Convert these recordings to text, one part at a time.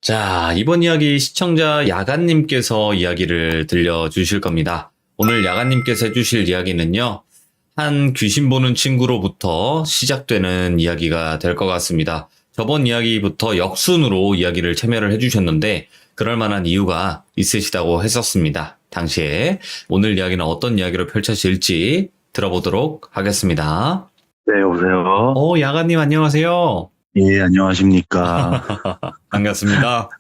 자, 이번 이야기 시청자 야간님께서 이야기를 들려주실 겁니다. 오늘 야간님께서 해주실 이야기는요, 한 귀신 보는 친구로부터 시작되는 이야기가 될 것 같습니다. 저번 이야기부터 역순으로 이야기를 참여를 해주셨는데, 그럴 만한 이유가 있으시다고 했었습니다. 당시에 오늘 이야기는 어떤 이야기로 펼쳐질지 들어보도록 하겠습니다. 네, 여보세요. 야간님 안녕하세요. 예, 안녕하십니까. 반갑습니다.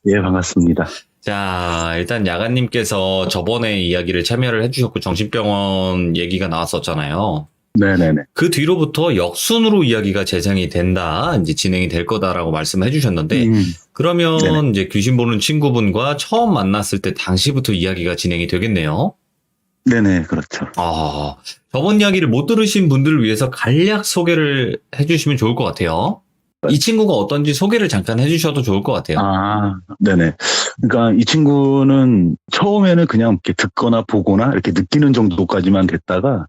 예, 반갑습니다. 자, 일단 야간님께서 저번에 이야기를 참여를 해주셨고 정신병원 얘기가 나왔었잖아요. 네네네. 그 뒤로부터 역순으로 이야기가 재생이 된다, 이제 진행이 될 거다라고 말씀해 주셨는데, 그러면 네네. 이제 귀신 보는 친구분과 처음 만났을 때 당시부터 이야기가 진행이 되겠네요. 네네, 그렇죠. 저번 이야기를 못 들으신 분들을 위해서 간략 소개를 해주시면 좋을 것 같아요. 이 친구가 어떤지 소개를 잠깐 해주셔도 좋을 것 같아요. 네네. 그러니까 이 친구는 처음에는 그냥 이렇게 듣거나 보거나 이렇게 느끼는 정도까지만 됐다가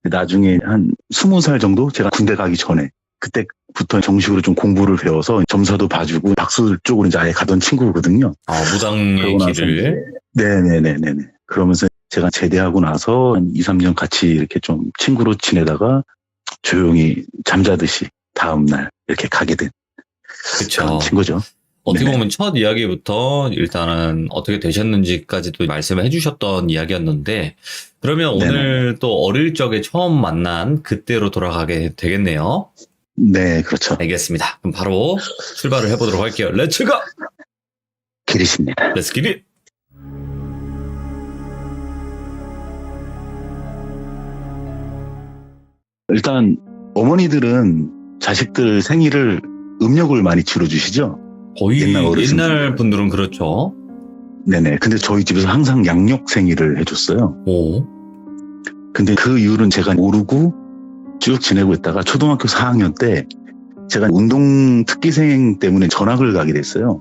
나중에 한 20살 정도 제가 군대 가기 전에 그때부터 정식으로 좀 공부를 배워서 점사도 봐주고 박수 쪽으로 이제 아예 가던 친구거든요. 무당의 길을. 네네네네네. 그러면서 제가 제대하고 나서 한 2, 3년 같이 이렇게 좀 친구로 지내다가 조용히 잠자듯이 다음날 이렇게 가게 된 그쵸. 친구죠. 어떻게 네네. 보면 첫 이야기부터 일단은 어떻게 되셨는지까지도 말씀을 해주셨던 이야기였는데, 그러면 오늘 또 어릴 적에 처음 만난 그때로 돌아가게 되겠네요. 네, 그렇죠. 알겠습니다. 그럼 바로 출발을 해보도록 할게요. 렛츠 고! 기리십니다. 렛츠 기릿! 일단 어머니들은 자식들 생일을 음력을 많이 치러주시죠. 거의 옛날 어르신들. 옛날 분들은 그렇죠. 네네. 근데 저희 집에서 항상 양력 생일을 해줬어요. 오. 근데 그 이유는 제가 모르고 쭉 지내고 있다가 초등학교 4학년 때 제가 운동 특기생 때문에 전학을 가게 됐어요.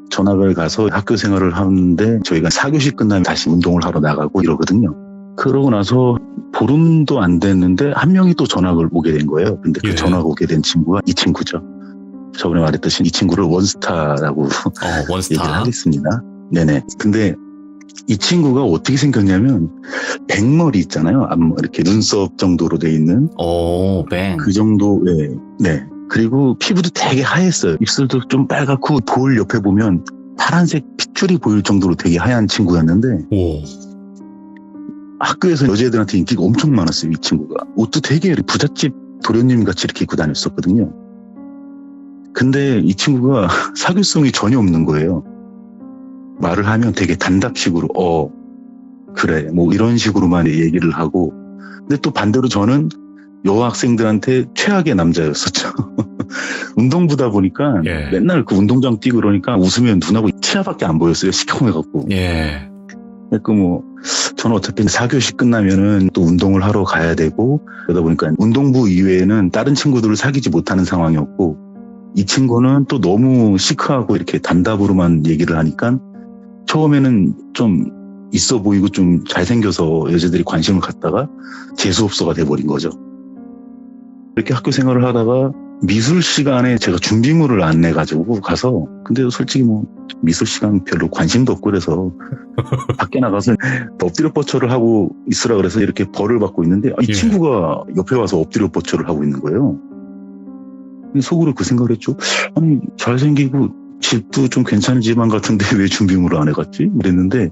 전학을 가서 학교 생활을 하는데 저희가 4교시 끝나면 다시 운동을 하러 나가고 이러거든요. 그러고 나서 보름도 안 됐는데 한 명이 또 전학을 오게 된 거예요. 근데 그 전학 오게 된 친구가 이 친구죠. 저번에 말했듯이 이 친구를 원스타라고 원스타. 얘기를 하겠습니다. 네네. 근데 이 친구가 어떻게 생겼냐면 백머리 있잖아요. 앞머리 이렇게 눈썹 정도로 돼 있는 뱅. 그 정도. 네. 그리고 피부도 되게 하였어요. 입술도 좀 빨갛고 볼 옆에 보면 파란색 핏줄이 보일 정도로 되게 하얀 친구였는데 오. 학교에서 여자애들한테 인기가 엄청 많았어요. 이 친구가 옷도 되게 부잣집 도련님 같이 이렇게 입고 다녔었거든요. 근데 이 친구가 사교성이 전혀 없는 거예요. 말을 하면 되게 단답식으로 그래 뭐 이런 식으로만 얘기를 하고, 근데 또 반대로 저는 여학생들한테 최악의 남자였었죠. 운동부다 보니까 맨날 그 운동장 뛰고 그러니까 웃으면 눈하고 치아밖에 안 보였어요. 시커매갖고. 그러니까 뭐 저는 어차피 4교시 끝나면은 또 운동을 하러 가야 되고, 그러다 보니까 운동부 이외에는 다른 친구들을 사귀지 못하는 상황이었고, 이 친구는 또 너무 시크하고 이렇게 단답으로만 얘기를 하니까 처음에는 좀 있어 보이고 좀 잘생겨서 여자들이 관심을 갖다가 재수없어가 돼버린 거죠. 이렇게 학교 생활을 하다가 미술 시간에 제가 준비물을 안 내가지고 가서, 근데 솔직히 뭐 미술 시간 별로 관심도 없고 그래서 밖에 나가서 엎드려 뻗쳐를 하고 있으라 그래서 이렇게 벌을 받고 있는데 이 친구가 옆에 와서 엎드려 뻗쳐를 하고 있는 거예요. 속으로 그 생각을 했죠. 아니 잘생기고 집도 좀 괜찮은 집안 같은데 왜 준비물을 안 해갔지? 이랬는데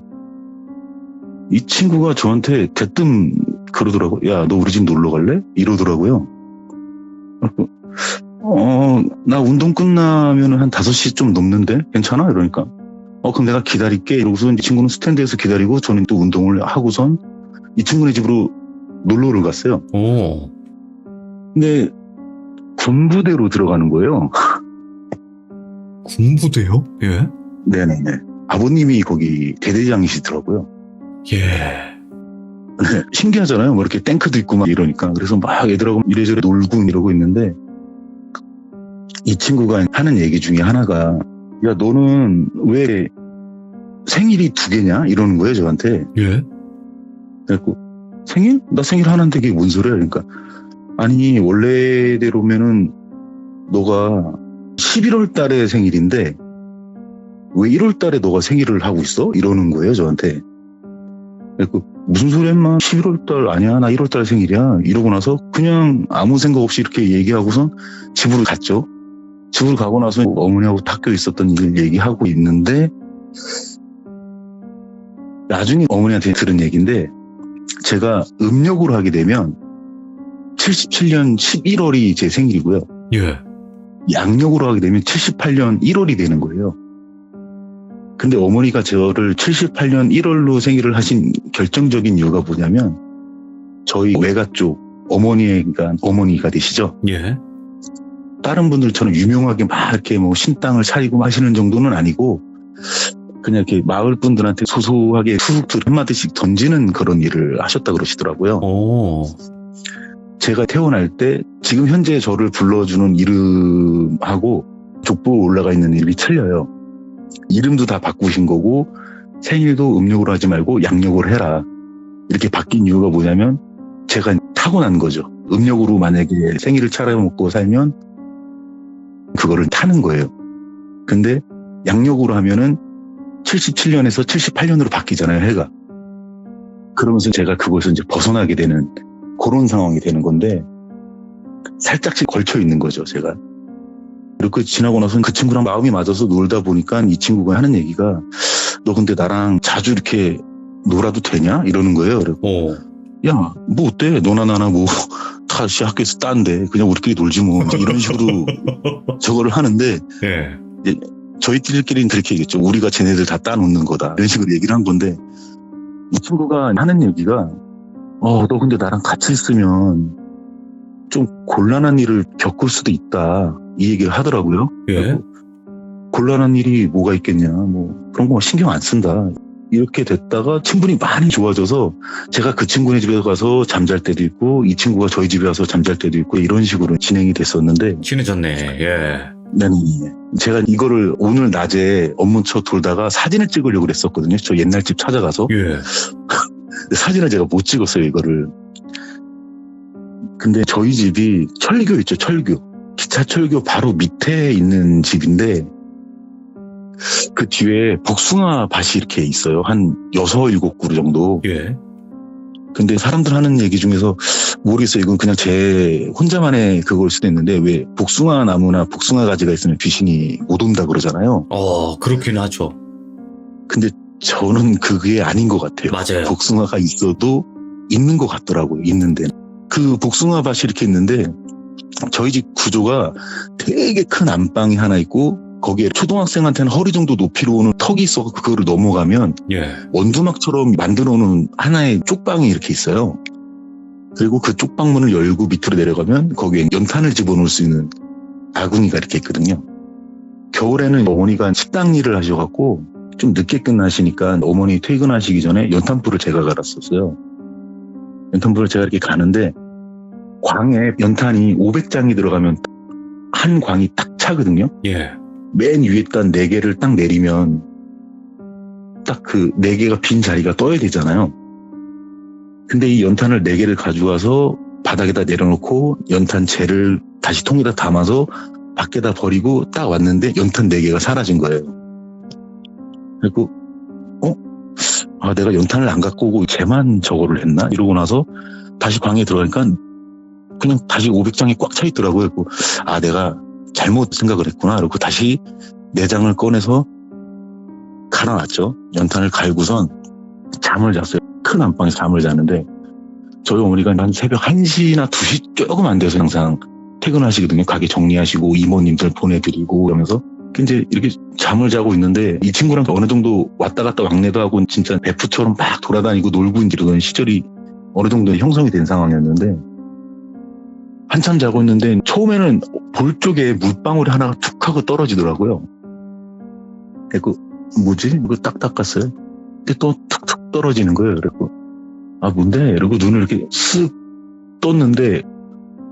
이 친구가 저한테 대뜸 그러더라고요. 야, 너 우리 집 놀러 갈래? 이러더라고요. 나 운동 끝나면 한 5시 좀 넘는데 괜찮아? 이러니까 그럼 내가 기다릴게. 이러고서 이 친구는 스탠드에서 기다리고 저는 또 운동을 하고선 이 친구네 집으로 놀러를 갔어요. 근데 군부대로 들어가는 거예요. 군부대요? 예? 네네네. 아버님이 거기 대대장이시더라고요. 신기하잖아요. 뭐 이렇게 탱크도 있고 막 이러니까. 그래서 막 애들하고 이래저래 놀고 이러고 있는데 이 친구가 하는 얘기 중에 하나가, 야, 너는 왜 생일이 2개냐? 이러는 거예요, 저한테. 그래갖고, 생일? 나 생일 하나인데 이게 뭔 소리야? 그러니까, 아니, 원래대로면은 너가 11월 달에 생일인데 왜 1월 달에 너가 생일을 하고 있어? 이러는 거예요, 저한테. 그래서 무슨 소리 했마? 11월 달 아니야, 나 1월 달 생일이야. 이러고 나서 그냥 아무 생각 없이 이렇게 얘기하고선 집으로 갔죠. 집으로 가고 나서 어머니하고 학교에 있었던 일 얘기하고 있는데, 나중에 어머니한테 들은 얘기인데, 제가 음력으로 하게 되면 77년 11월이 제 생일이고요. 예. 양력으로 하게 되면 78년 1월이 되는 거예요. 근데 어머니가 저를 78년 1월로 생일을 하신 결정적인 이유가 뭐냐면, 저희 외가 쪽 그러니까 어머니가 되시죠. 예. 다른 분들처럼 유명하게 막 이렇게 뭐 신당을 차리고 하시는 정도는 아니고, 그냥 이렇게 마을 분들한테 소소하게 툭툭 한마디씩 던지는 그런 일을 하셨다 그러시더라고요. 오. 제가 태어날 때 지금 현재 저를 불러주는 이름하고 족보에 올라가 있는 이름이 틀려요. 이름도 다 바꾸신 거고, 생일도 음력으로 하지 말고 양력으로 해라. 이렇게 바뀐 이유가 뭐냐면, 제가 타고난 거죠. 음력으로 만약에 생일을 차려먹고 살면 그거를 타는 거예요. 근데 양력으로 하면은 77년에서 78년으로 바뀌잖아요, 해가. 그러면서 제가 그것을 이제 벗어나게 되는 그런 상황이 되는 건데, 살짝씩 걸쳐 있는 거죠, 제가. 그리고 지나고 나서 그 친구랑 마음이 맞아서 놀다 보니까 이 친구가 하는 얘기가, 너 근데 나랑 자주 이렇게 놀아도 되냐? 이러는 거예요. 그리고 야, 뭐 어때? 너나 나나 뭐 다시 학교에서 딴데 그냥 우리끼리 놀지 뭐, 이런 식으로 저거를 하는데, 예. 저희끼리는 그렇게 얘기했죠. 우리가 쟤네들 다 따놓는 거다, 이런 식으로 얘기를 한 건데, 이 친구가 하는 얘기가, 너 근데 나랑 같이 있으면 좀 곤란한 일을 겪을 수도 있다, 이 얘기를 하더라고요. 예. 곤란한 일이 뭐가 있겠냐, 뭐 그런 거 신경 안 쓴다. 이렇게 됐다가 친분이 많이 좋아져서 제가 그 친구네 집에 가서 잠잘 때도 있고, 이 친구가 저희 집에 와서 잠잘 때도 있고, 이런 식으로 진행이 됐었는데. 친해졌네. 예. 네. 제가 이거를 오늘 낮에 업무처 돌다가 사진을 찍으려고 그랬었거든요. 저 옛날 집 찾아가서. 예. 근데 사진을 제가 못 찍었어요, 이거를. 근데 저희 집이 철교 있죠, 철교. 기차 철교 바로 밑에 있는 집인데, 그 뒤에 복숭아 밭이 이렇게 있어요. 한 6, 7그루 정도. 예. 근데 사람들 하는 얘기 중에서 모르겠어요. 이건 그냥 제 혼자만의 그걸 수도 있는데, 왜 복숭아 나무나 복숭아 가지가 있으면 귀신이 못 온다 그러잖아요. 그렇긴 하죠. 근데 저는 그게 아닌 것 같아요. 맞아요. 복숭아가 있어도 있는 것 같더라고요. 있는데. 그 복숭아 밭이 이렇게 있는데, 저희 집 구조가 되게 큰 안방이 하나 있고, 거기에 초등학생한테는 허리 정도 높이로 오는 턱이 있어서 그거를 넘어가면 예. 원두막처럼 만들어 놓은 하나의 쪽방이 이렇게 있어요. 그리고 그 쪽방문을 열고 밑으로 내려가면 거기에 연탄을 집어넣을 수 있는 아궁이가 이렇게 있거든요. 겨울에는 어머니가 식당 일을 하셔갖고 좀 늦게 끝나시니까 어머니 퇴근하시기 전에 연탄불을 제가 갈았었어요. 연탄불을 제가 이렇게 가는데, 광에 연탄이 500장이 들어가면 한 광이 딱 차거든요. 예. 맨 위에 단 4개를 딱 내리면 딱 그 4개가 빈 자리가 떠야 되잖아요. 근데 이 연탄을 4개를 가져와서 바닥에다 내려놓고 연탄재를 다시 통에다 담아서 밖에다 버리고 딱 왔는데 연탄 4개가 사라진 거예요. 그리고 내가 연탄을 안 갖고 오고 쟤만 저거를 했나? 이러고 나서 다시 방에 들어가니까 그냥 다시 500장이 꽉 차 있더라고요. 그리고 내가 잘못 생각을 했구나. 그리고 다시 4장을 꺼내서 갈아놨죠. 연탄을 갈고선 잠을 잤어요. 큰 안방에서 잠을 자는데, 저희 어머니가 한 새벽 1시나 2시 조금 안 돼서 항상 퇴근하시거든요. 가게 정리하시고 이모님들 보내드리고 이러면서. 이제 이렇게 잠을 자고 있는데, 이 친구랑 어느 정도 왔다 갔다 왕래도 하고 진짜 베프처럼 막 돌아다니고 놀고 이러던 시절이 어느 정도 형성이 된 상황이었는데, 한참 자고 있는데 처음에는 볼 쪽에 물방울이 하나가 툭 하고 떨어지더라고요. 그리고 뭐지? 이거 딱 닦았어요. 근데 또 툭툭 떨어지는 거예요. 그리고 뭔데? 이러고 눈을 이렇게 쓱 떴는데,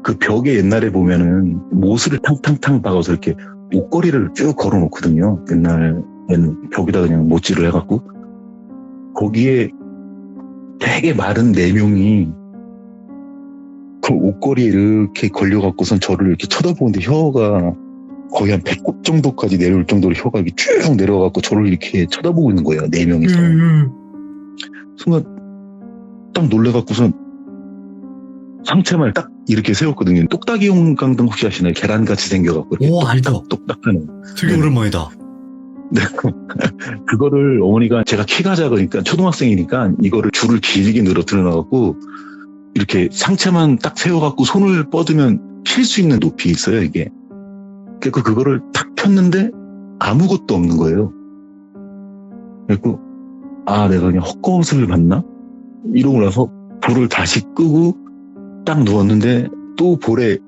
그 벽에 옛날에 보면은 모스를 탕탕탕 박아서 이렇게 옷걸이를 쭉 걸어 놓거든요. 옛날에는 벽에다 그냥 못질을 해갖고, 거기에 되게 마른 4명이 그 옷걸이에 이렇게 걸려갖고선 저를 이렇게 쳐다보는데 혀가 거의 한 배꼽 정도까지 내려올 정도로 혀가 이렇게 쭉 내려와갖고 저를 이렇게 쳐다보고 있는 거예요. 4명이서. 순간 딱 놀래갖고선 상체만 딱 이렇게 세웠거든요. 똑딱이 용광등 혹시 아시나요? 계란같이 생겨갖고. 오, 알죠. 똑딱하는. 되게 오랜만이다. 네. 그거를 어머니가 제가 키가 작으니까 초등학생이니까 이거를 줄을 길게 늘어뜨려놔갖고 이렇게 상체만 딱 세워갖고 손을 뻗으면 필 수 있는 높이 있어요, 이게. 그래서 그거를 탁 폈는데 아무것도 없는 거예요. 그래서 내가 그냥 헛것을 봤나? 이러고 나서 불을 다시 끄고 딱 누웠는데 또 볼에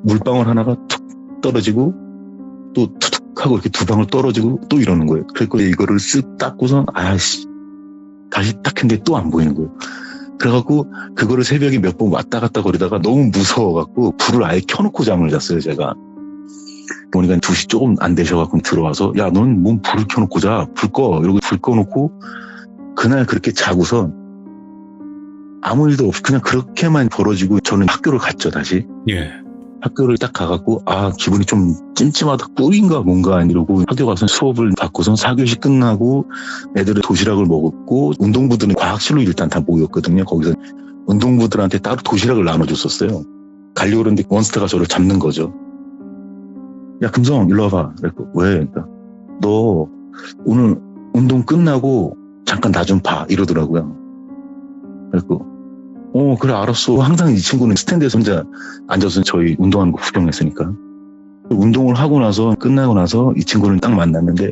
물방울 하나가 툭 떨어지고 또 툭툭 하고 이렇게 2방울 떨어지고 또 이러는 거예요. 그래서 이거를 쓱 닦고선 다시 딱 했는데 또 안 보이는 거예요. 그래갖고 그거를 새벽에 몇 번 왔다 갔다 거리다가 너무 무서워갖고 불을 아예 켜놓고 잠을 잤어요, 제가. 보니까 2시 조금 안 되셔갖고 들어와서 야, 너는 뭔 불을 켜놓고 자, 불 꺼. 이러고 불 꺼놓고 그날 그렇게 자고선 아무 일도 없이 그냥 그렇게만 벌어지고 저는 학교를 갔죠, 다시. 예. 학교를 딱 가갖고 기분이 좀 찜찜하다, 꿀인가 뭔가 이러고 학교 가서 수업을 받고선 4교시 끝나고 애들은 도시락을 먹었고 운동부들은 과학실로 일단 다 모였거든요. 거기서 운동부들한테 따로 도시락을 나눠줬었어요. 가려고 그러는데 원스타가 저를 잡는 거죠. 야, 금성 일로 와봐. 그랬고 왜? 그러니까 너 오늘 운동 끝나고 잠깐 나 좀 봐 이러더라고요. 그랬고 그래 알았어. 항상 이 친구는 스탠드에서 혼자 앉아서 저희 운동하는 거 구경했으니까. 운동을 하고 나서 끝나고 나서 이 친구를 딱 만났는데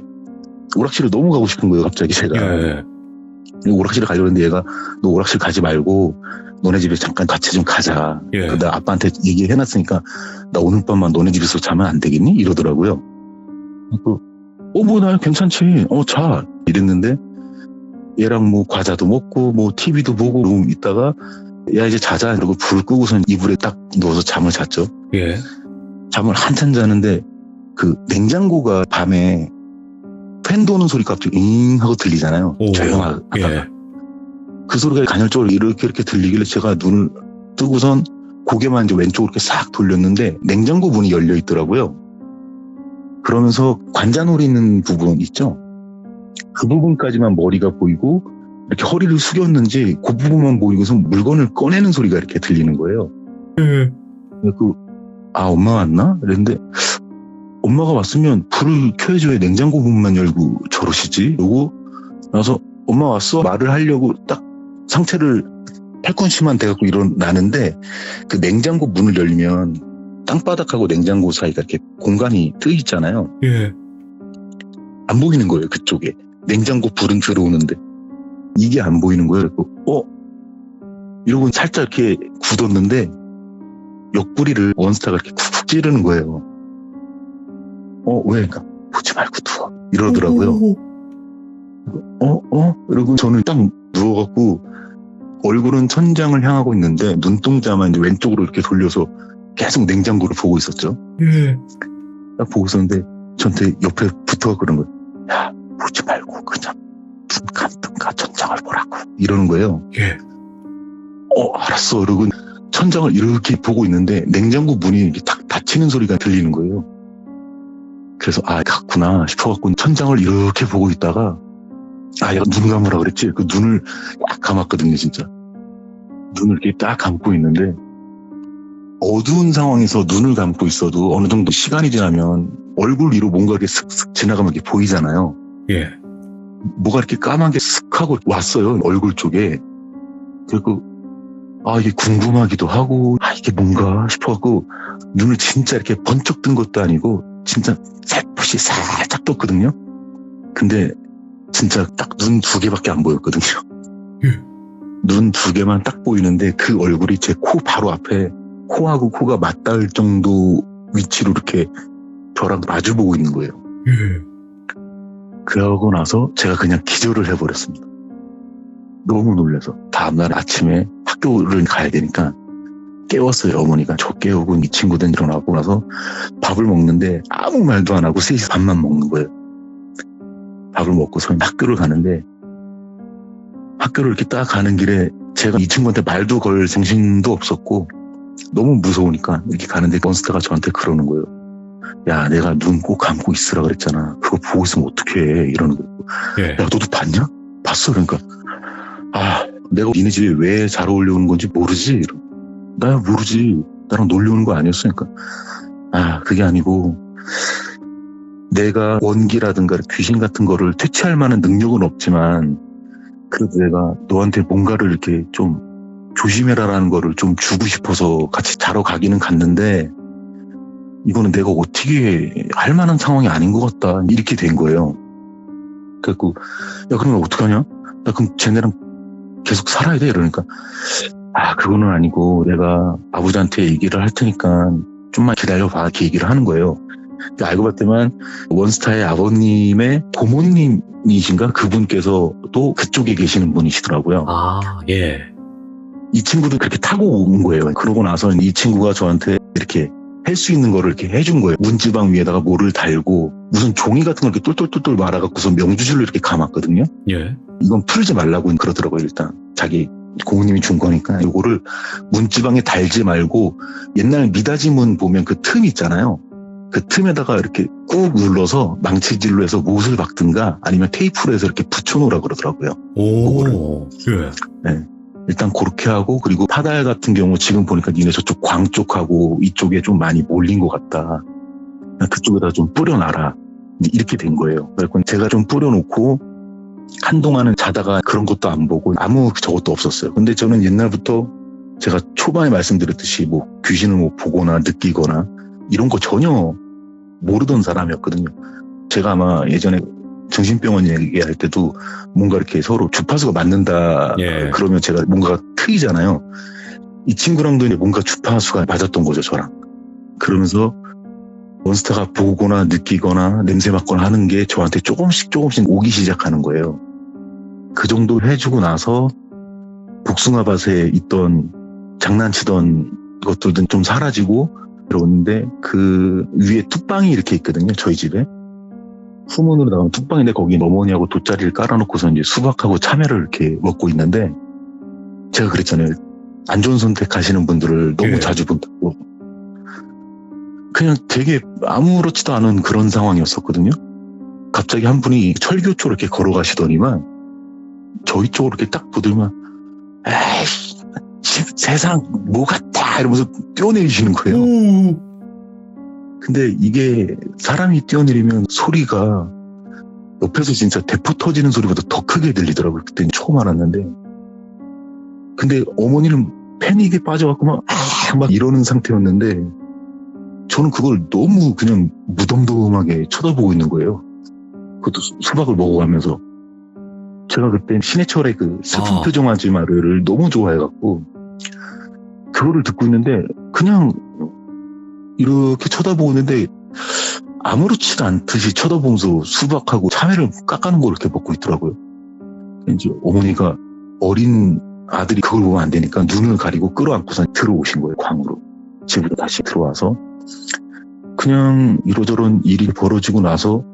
오락실을 너무 가고 싶은 거예요, 갑자기 제가. 예. 오락실을 가려고 했는데 얘가 너 오락실 가지 말고 너네 집에 잠깐 같이 좀 가자. 예. 나 아빠한테 얘기해놨으니까 나 오늘 밤만 너네 집에서 자면 안 되겠니? 이러더라고요. 나 괜찮지. 자. 이랬는데 얘랑 뭐 과자도 먹고 뭐 TV도 보고 좀 있다가 야 이제 자자 이러고 불 끄고선 이불에 딱 누워서 잠을 잤죠. 예. 잠을 한참 자는데 그 냉장고가 밤에 팬 도는 소리가 갑자기 잉 하고 들리잖아요. 조용하다가. 예. 그 소리가 간헐적으로 이렇게 들리길래 제가 눈을 뜨고선 고개만 이제 왼쪽으로 이렇게 싹 돌렸는데 냉장고 문이 열려 있더라고요. 그러면서 관자놀이 있는 부분 있죠? 그 부분까지만 머리가 보이고 이렇게 허리를 숙였는지 그 부분만 보이고서 물건을 꺼내는 소리가 이렇게 들리는 거예요. 엄마 왔나? 그랬는데 엄마가 왔으면 불을 켜줘야 냉장고 문만 열고 저러시지? 이러고 나서 엄마 왔어? 말을 하려고 딱 상체를 팔꿈치만 대갖고 일어나는데 그 냉장고 문을 열면 땅바닥하고 냉장고 사이가 이렇게 공간이 뜨 있잖아요. 예. 안 보이는 거예요, 그쪽에. 냉장고 불은 들어오는데 이게 안 보이는 거예요. 이러고 살짝 이렇게 굳었는데 옆구리를 원스타가 이렇게 쿡쿡 찌르는 거예요. 왜? 그러니까 보지 말고 누워 이러더라고요. 이러고 저는 딱 누워갖고 얼굴은 천장을 향하고 있는데 눈동자만 이제 왼쪽으로 이렇게 돌려서 계속 냉장고를 보고 있었죠. 예. 딱 보고 있었는데 저한테 옆에 붙어서 그런 거예요. 야, 보지 말고 그냥 눈 감든가 천장을 보라고 이러는 거예요. 예. 알았어. 이러고 천장을 이렇게 보고 있는데 냉장고 문이 이렇게 탁 닫히는 소리가 들리는 거예요. 그래서 갔구나 싶어갖고 천장을 이렇게 보고 있다가 얘가 눈 감으라 그랬지. 그 눈을 딱 감았거든요, 진짜. 눈을 이렇게 딱 감고 있는데 어두운 상황에서 눈을 감고 있어도 어느 정도 시간이 지나면 얼굴 위로 뭔가 이렇게 슥슥 지나가면 이렇게 보이잖아요. 예. 뭐가 이렇게 까맣게 슥 하고 왔어요, 얼굴 쪽에. 그리고 이게 궁금하기도 하고 이게 뭔가 싶어갖고 눈을 진짜 이렇게 번쩍 뜬 것도 아니고 진짜 살포시 살짝 떴거든요. 근데 진짜 딱 눈 2개밖에 안 보였거든요. 눈 2개만 딱 보이는데 그 얼굴이 제 코 바로 앞에 코하고 코가 맞닿을 정도 위치로 이렇게 저랑 마주보고 있는 거예요. 그러고 나서 제가 그냥 기절을 해버렸습니다. 너무 놀라서. 다음날 아침에 학교를 가야 되니까 깨웠어요. 어머니가 저 깨우고 이 친구들 일어나고 나서 밥을 먹는데 아무 말도 안 하고 3시 밥만 먹는 거예요. 밥을 먹고서 학교를 가는데 학교를 이렇게 딱 가는 길에 제가 이 친구한테 말도 걸 정신도 없었고 너무 무서우니까 이렇게 가는데 원스타가 저한테 그러는 거예요. 야, 내가 눈 꼭 감고 있으라 그랬잖아. 그거 보고 있으면 어떡해. 이러는 거예요. 예. 야, 너도 봤냐? 봤어. 그러니까, 내가 니네 집에 왜 잘 어울려오는 건지 모르지? 이러고. 나 모르지. 나랑 놀려 오는 거 아니었어. 그러니까, 그게 아니고, 내가 원기라든가 귀신 같은 거를 퇴치할 만한 능력은 없지만, 그래도 내가 너한테 뭔가를 이렇게 좀 조심해라라는 거를 좀 주고 싶어서 같이 자러 가기는 갔는데, 이거는 내가 어떻게 할 만한 상황이 아닌 것 같다. 이렇게 된 거예요. 그래갖고, 야, 그러면 어떡하냐? 나 그럼 쟤네랑 계속 살아야 돼? 이러니까, 그거는 아니고 내가 아버지한테 얘기를 할 테니까 좀만 기다려봐. 이렇게 얘기를 하는 거예요. 알고 봤더만 원스타의 아버님의 고모님이신가? 그분께서 또 그쪽에 계시는 분이시더라고요. 예. 이 친구도 그렇게 타고 온 거예요. 그러고 나서 이 친구가 저한테 이렇게 할 수 있는 거를 이렇게 해준 거예요. 문지방 위에다가 뭐를 달고 무슨 종이 같은 걸 이렇게 똘똘똘똘 말아갖고서 명주실로 이렇게 감았거든요. 예. 이건 풀지 말라고 그러더라고요. 일단 자기 고모님이 준 거니까 이거를 문지방에 달지 말고 옛날 미닫이문 보면 그 틈 있잖아요. 그 틈에다가 이렇게 꾹 눌러서 망치질로 해서 못을 박든가 아니면 테이프로 해서 이렇게 붙여놓으라 그러더라고요. 오. 예. 네. 일단 그렇게 하고, 그리고 파달 같은 경우 지금 보니까 니네 저쪽 광 쪽하고 이쪽에 좀 많이 몰린 것 같다. 그쪽에다 좀 뿌려놔라. 이렇게 된 거예요. 그래서 제가 좀 뿌려놓고 한동안은 자다가 그런 것도 안 보고 아무 저것도 없었어요. 근데 저는 옛날부터 제가 초반에 말씀드렸듯이 뭐 귀신을 뭐 보거나 느끼거나 이런 거 전혀 모르던 사람이었거든요. 제가 아마 예전에 정신병원 얘기할 때도 뭔가 이렇게 서로 주파수가 맞는다. 예. 그러면 제가 뭔가가 트이잖아요. 이 친구랑도 이제 뭔가 주파수가 맞았던 거죠, 저랑. 그러면서 원스타가 보거나 느끼거나 냄새 맡거나 하는 게 저한테 조금씩 오기 시작하는 거예요. 그 정도 해주고 나서 복숭아밭에 있던 장난치던 것들은 좀 사라지고 이러는데 그 위에 뚝방이 이렇게 있거든요, 저희 집에. 후문으로 나가면 뚝방인데 거기 어머니하고 돗자리를 깔아놓고서 이제 수박하고 참외를 이렇게 먹고 있는데 제가 그랬잖아요. 안 좋은 선택하시는 분들을 너무 예. 자주 본다고. 그냥 되게 아무렇지도 않은 그런 상황이었었거든요. 갑자기 한 분이 철교 쪽으로 이렇게 걸어가시더니만 저희 쪽으로 이렇게 딱 보더니만 에이 세상 뭐 같다 이러면서 뛰어내리시는 거예요. 근데 이게 사람이 뛰어내리면 소리가 옆에서 진짜 대포 터지는 소리보다 더 크게 들리더라고요. 그때 처음 알았는데. 근데 어머니는 패닉에 빠져갖고 막 이러는 상태였는데 저는 그걸 너무 그냥 무덤덤하게 쳐다보고 있는 거예요. 그것도 수박을 먹어가면서. 제가 그때 신해철의 그 슬픈 표정 아줌마를 너무 좋아해갖고 그거를 듣고 있는데 그냥 이렇게 쳐다보고 있는데 아무렇지도 않듯이 쳐다보면서 수박하고 참외를 깎아놓은 걸 이렇게 먹고 있더라고요. 이제 어머니가 어린 아들이 그걸 보면 안 되니까 눈을 가리고 끌어안고서 들어오신 거예요. 광으로. 집으로 다시 들어와서. 그냥 이러저런 일이 벌어지고 나서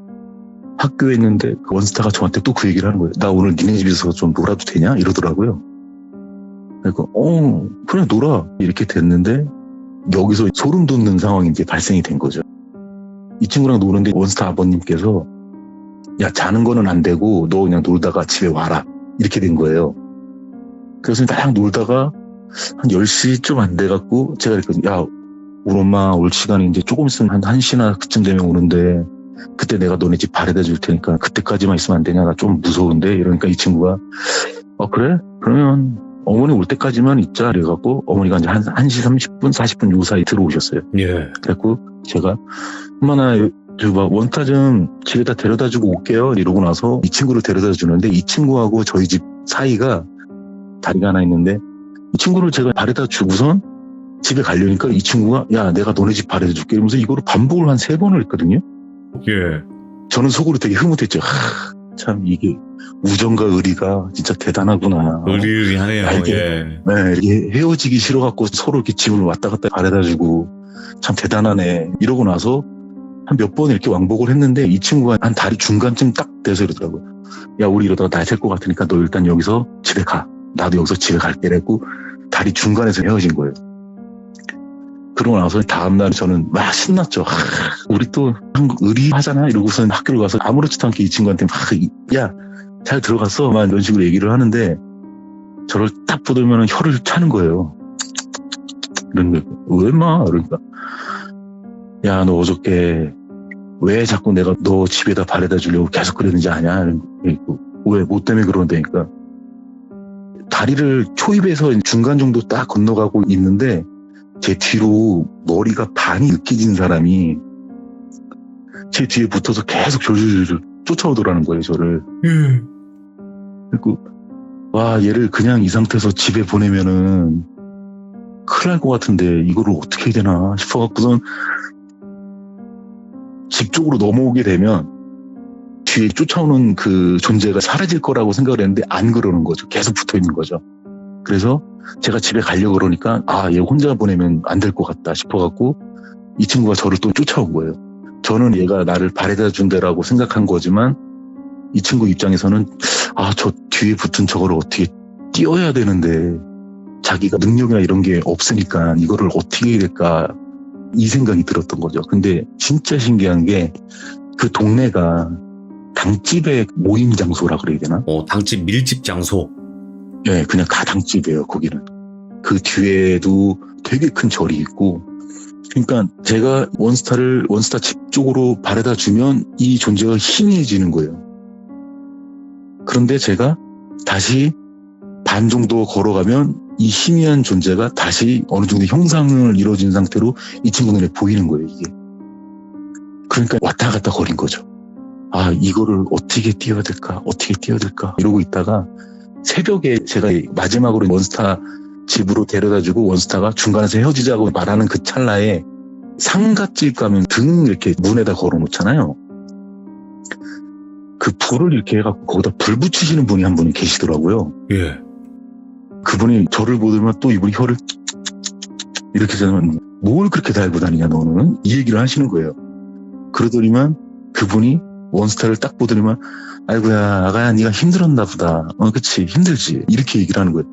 학교에 있는데 그 원스타가 저한테 또 그 얘기를 하는 거예요. 나 오늘 니네 집에서 좀 놀아도 되냐? 이러더라고요. 그러니까 그냥 놀아. 이렇게 됐는데 여기서 소름 돋는 상황이 이제 발생이 된 거죠. 이 친구랑 노는데 원스타 아버님께서 야 자는 거는 안 되고 너 그냥 놀다가 집에 와라 이렇게 된 거예요. 그래서 딱 놀다가 한 10시 좀 안 돼갖고 제가 그랬거든요. 야 우리 엄마 올 시간이 이제 조금 있으면 한 1시나 그쯤 되면 오는데 그때 내가 너네 집 바래다 줄 테니까 그때까지만 있으면 안 되냐? 나 좀 무서운데 이러니까 이 친구가 그래? 그러면 어머니 올 때까지만 있자 그래갖고 어머니가 이제 한 1시 30분 40분 요 사이 들어오셨어요. 예. 그래갖고 제가 엄마나 원타 좀 집에다 데려다 주고 올게요 이러고 나서 이 친구를 데려다 주는데 이 친구하고 저희 집 사이가 다리가 하나 있는데 이 친구를 제가 바래다 주고선 집에 가려니까 이 친구가 야 내가 너네 집 바래다 줄게 이러면서 이거를 반복을 한 3번을 했거든요. 예. 저는 속으로 되게 흐뭇했죠. 참 이게 우정과 의리가 진짜 대단하구나. 의리의리하네요. 예. 네, 이렇게 헤어지기 싫어갖고 서로 이렇게 집을 왔다 갔다 바래다주고 참 대단하네. 이러고 나서 한 몇 번 이렇게 왕복을 했는데 이 친구가 한 다리 중간쯤 딱 돼서 이러더라고요. 야 우리 이러다가 날 셀 것 같으니까 너 일단 여기서 집에 가. 나도 여기서 집에 갈게. 그랬고 다리 중간에서 헤어진 거예요. 그러고 나서 다음날 저는 막 신났죠. 우리 또 한국 의리하잖아 이러고서 학교를 가서 아무렇지도 않게 이 친구한테 막 야, 잘 들어갔어 막 이런 식으로 얘기를 하는데 저를 딱 보더면 혀를 차는 거예요. 이런 거 왜 마? 그러니까 야, 너 어저께 왜 자꾸 내가 너 집에다 바래다 주려고 계속 그랬는지 아냐? 왜? 뭐 때문에 그런다니까. 다리를 초입에서 중간 정도 딱 건너가고 있는데 제 뒤로 머리가 반이 으깨진 사람이 제 뒤에 붙어서 계속 졸졸졸 쫓아오더라는 거예요, 저를. 그리고 와, 얘를 그냥 이 상태에서 집에 보내면은 큰일 날 것 같은데 이거를 어떻게 해야 되나 싶어갖고선 집 쪽으로 넘어오게 되면 뒤에 쫓아오는 그 존재가 사라질 거라고 생각을 했는데 안 그러는 거죠. 계속 붙어 있는 거죠. 그래서 제가 집에 가려고 그러니까 얘 혼자 보내면 안 될 것 같다 싶어갖고 이 친구가 저를 또 쫓아온 거예요. 저는 얘가 나를 바래다 준다라고 생각한 거지만 이 친구 입장에서는 저 뒤에 붙은 저거를 어떻게 띄워야 되는데 자기가 능력이나 이런 게 없으니까 이거를 어떻게 해야 될까 이 생각이 들었던 거죠. 근데 진짜 신기한 게 그 동네가 당집의 모임 장소라 그래야 되나? 당집 밀집 장소. 네, 그냥 다 당집이에요, 거기는. 그 뒤에도 되게 큰 절이 있고, 그러니까 제가 원스타 집 쪽으로 바래다 주면 이 존재가 희미해지는 거예요. 그런데 제가 다시 반 정도 걸어가면 이 희미한 존재가 다시 어느 정도 형상을 이루어진 상태로 이 친구 눈에 보이는 거예요, 이게. 그러니까 왔다 갔다 거린 거죠. 이거를 어떻게 띄워야 될까? 이러고 있다가 새벽에 제가 마지막으로 원스타 집으로 데려다주고 원스타가 중간에서 헤어지자고 말하는 그 찰나에 상갓집 가면 등 이렇게 문에다 걸어놓잖아요. 그 불을 이렇게 해갖고 거기다 불 붙이시는 분이 한 분이 계시더라고요. 예. 그분이 저를 보더니 또 이분이 혀를 이렇게 하면 뭘 그렇게 달고 다니냐 너는? 이 얘기를 하시는 거예요. 그러더니만 그분이 원스타를 딱 보더니만 아이고야 아가야 네가 힘들었나 보다. 그치 힘들지. 이렇게 얘기를 하는 거예요.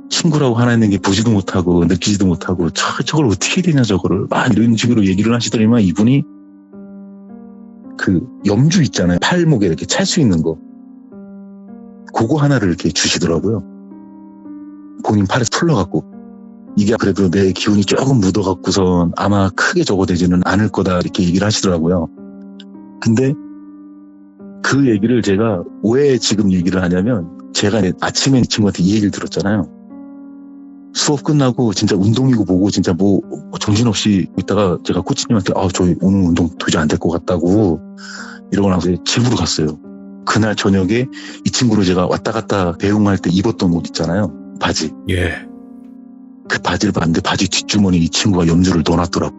친구라고 하나 있는 게 보지도 못하고 느끼지도 못하고 저걸 어떻게 해야 되냐 저거를 막 이런 식으로 얘기를 하시더니만 이분이 그 염주 있잖아요. 팔목에 이렇게 찰 수 있는 거 그거 하나를 이렇게 주시더라고요. 본인 팔에 풀러갖고 이게 그래도 내 기운이 조금 묻어갖고선 아마 크게 적어되지는 않을 거다 이렇게 얘기를 하시더라고요. 근데 그 얘기를 제가 왜 지금 얘기를 하냐면 제가 아침에 이 친구한테 이 얘기를 들었잖아요. 수업 끝나고 진짜 운동이고 뭐고 진짜 뭐 정신없이 있다가 제가 코치님한테 저 오늘 운동 도저히 안 될 것 같다고 이러고 나서 집으로 갔어요. 그날 저녁에 이 친구를 제가 왔다 갔다 배웅할 때 입었던 옷 있잖아요. 바지. 예. 그 바지를 봤는데 바지 뒷주머니에 이 친구가 염주를 넣어놨더라고.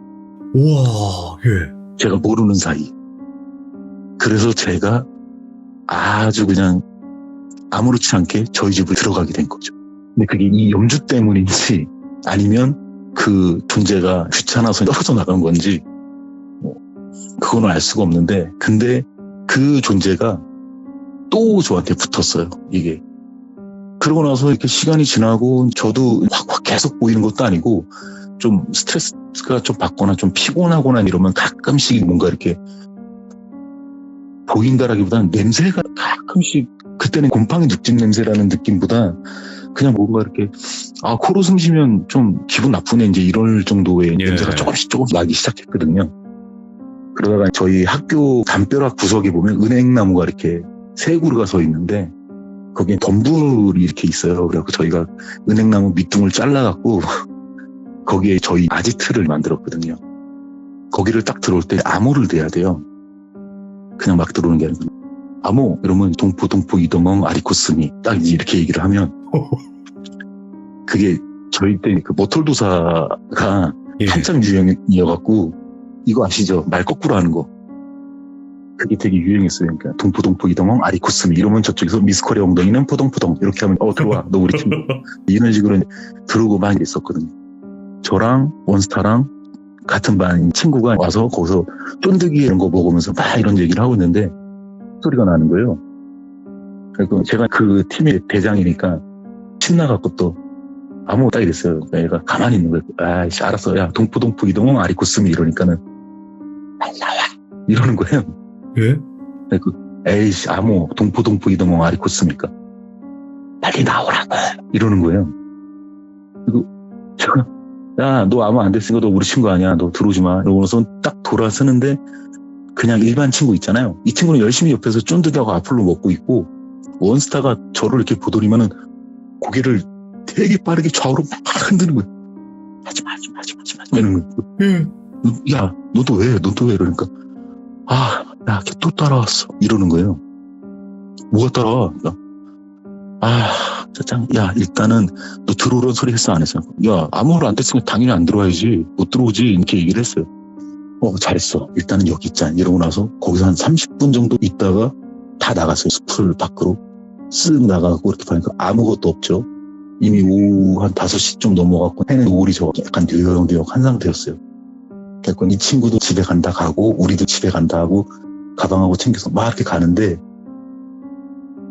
우와, 예. 제가 모르는 사이. 그래서 제가 아주 그냥 아무렇지 않게 저희 집을 들어가게 된 거죠. 근데 그게 이 염주 때문인지 아니면 그 존재가 귀찮아서 떨어져 나간 건지 그거는 알 수가 없는데 근데 그 존재가 또 저한테 붙었어요. 이게. 그러고 나서 이렇게 시간이 지나고 저도 확 계속 보이는 것도 아니고 좀 스트레스가 좀 받거나 좀 피곤하거나 이러면 가끔씩 뭔가 이렇게 보인다라기보다는 냄새가 가끔씩 그때는 곰팡이 죽진 냄새라는 느낌보다 그냥 뭔가 이렇게 코로 숨 쉬면 좀 기분 나쁘네 이제 이럴 정도의 냄새가 조금씩 나기 시작했거든요. 그러다가 저희 학교 담벼락 구석에 보면 은행나무가 이렇게 세 그루가 서 있는데 거기에 덤불이 이렇게 있어요. 그래서 저희가 은행나무 밑둥을 잘라갖고 거기에 저희 아지트를 만들었거든요. 거기를 딱 들어올 때 암호를 대야 돼요. 그냥 막 들어오는 게 아니고 암호 이러면 동포 이동엉 아리코스미 딱 이렇게 얘기를 하면 그게 저희 때 그 모털도사가 한참 유행이어갖고 이거 아시죠? 말 거꾸로 하는 거. 그게 되게 유행했어요. 그러니까 동포 이동엉 아리코스미 이러면 저쪽에서 미스코리아 엉덩이는 포동포동 이렇게 하면 들어와 너 우리 팀 이런 식으로 들어오고 많이 있었거든요. 저랑 원스타랑 같은 반 친구가 와서 거기서 쫀득이 이런 거 먹으면서 막 이런 얘기를 하고 있는데 소리가 나는 거예요. 그래서 제가 그 팀의 대장이니까 신나갖고 또 아무 딱 이랬어요. 그러니까 얘가 가만히 있는 거예요. 아이씨, 알았어. 야, 동포 이동은 아리코스미 이러니까는, 빨리 나와! 이러는 거예요. 예? 에이씨, 아무 동포 이동은 아리코스입니까? 빨리 나오라고! 이러는 거예요. 그리고 제가, 야, 너 아무 안 됐으니까 너 우리 친구 아니야. 너 들어오지 마. 이러고서 딱 돌아서는데, 그냥 일반 친구 있잖아요. 이 친구는 열심히 옆에서 쫀득이하고 앞으로 먹고 있고, 원스타가 저를 이렇게 보더니만은 고개를 되게 빠르게 좌우로 막 흔드는 거예요. 하지 마, 이러는 거예요. 야, 너도 왜? 이러니까, 야, 걔 또 따라왔어. 이러는 거예요. 뭐가 따라와? 짜장, 야, 일단은 너 들어오라는 소리 했어, 안 했어? 야, 아무 말 안 됐으면 당연히 안 들어와야지. 못 들어오지. 이렇게 얘기를 했어요. 잘했어. 일단은 여기 있자. 이러고 나서 거기서 한 30분 정도 있다가 다 나갔어요. 숲을 밖으로. 쓱 나가고 이렇게 보니까 아무것도 없죠. 이미 오후 한 5시 좀 넘어갔고 해는 노을이 저 약간 뉴욕한 상태였어요. 그러니까 이 친구도 집에 간다 가고 우리도 집에 간다 하고 가방하고 챙겨서 막 이렇게 가는데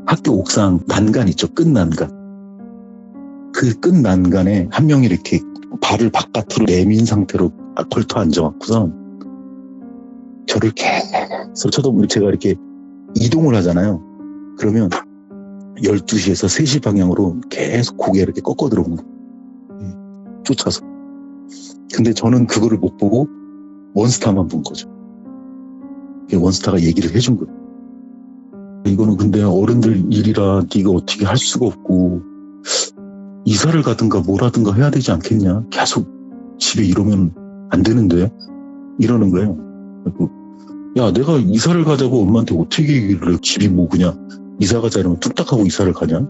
학교 옥상 난간 있죠. 끝 난간. 그 끝 난간에 한 명이 이렇게 발을 바깥으로 내민 상태로 걸터 앉아갖고선 저를 계속 쳐다보면 제가 이렇게 이동을 하잖아요. 그러면 12시에서 3시 방향으로 계속 고개 이렇게 꺾어 들어오는 거예요. 쫓아서. 근데 저는 그거를 못 보고 원스타만 본 거죠. 원스타가 얘기를 해준 거예요. 이거는 근데 어른들 일이라 네가 어떻게 할 수가 없고 이사를 가든가 뭘 하든가 해야 되지 않겠냐. 계속 집에 이러면 안 되는데 이러는 거예요. 야, 내가 이사를 가자고 엄마한테 어떻게 얘기를 해. 집이 뭐 그냥 이사 가자 이러면 뚝딱 하고 이사를 가냐?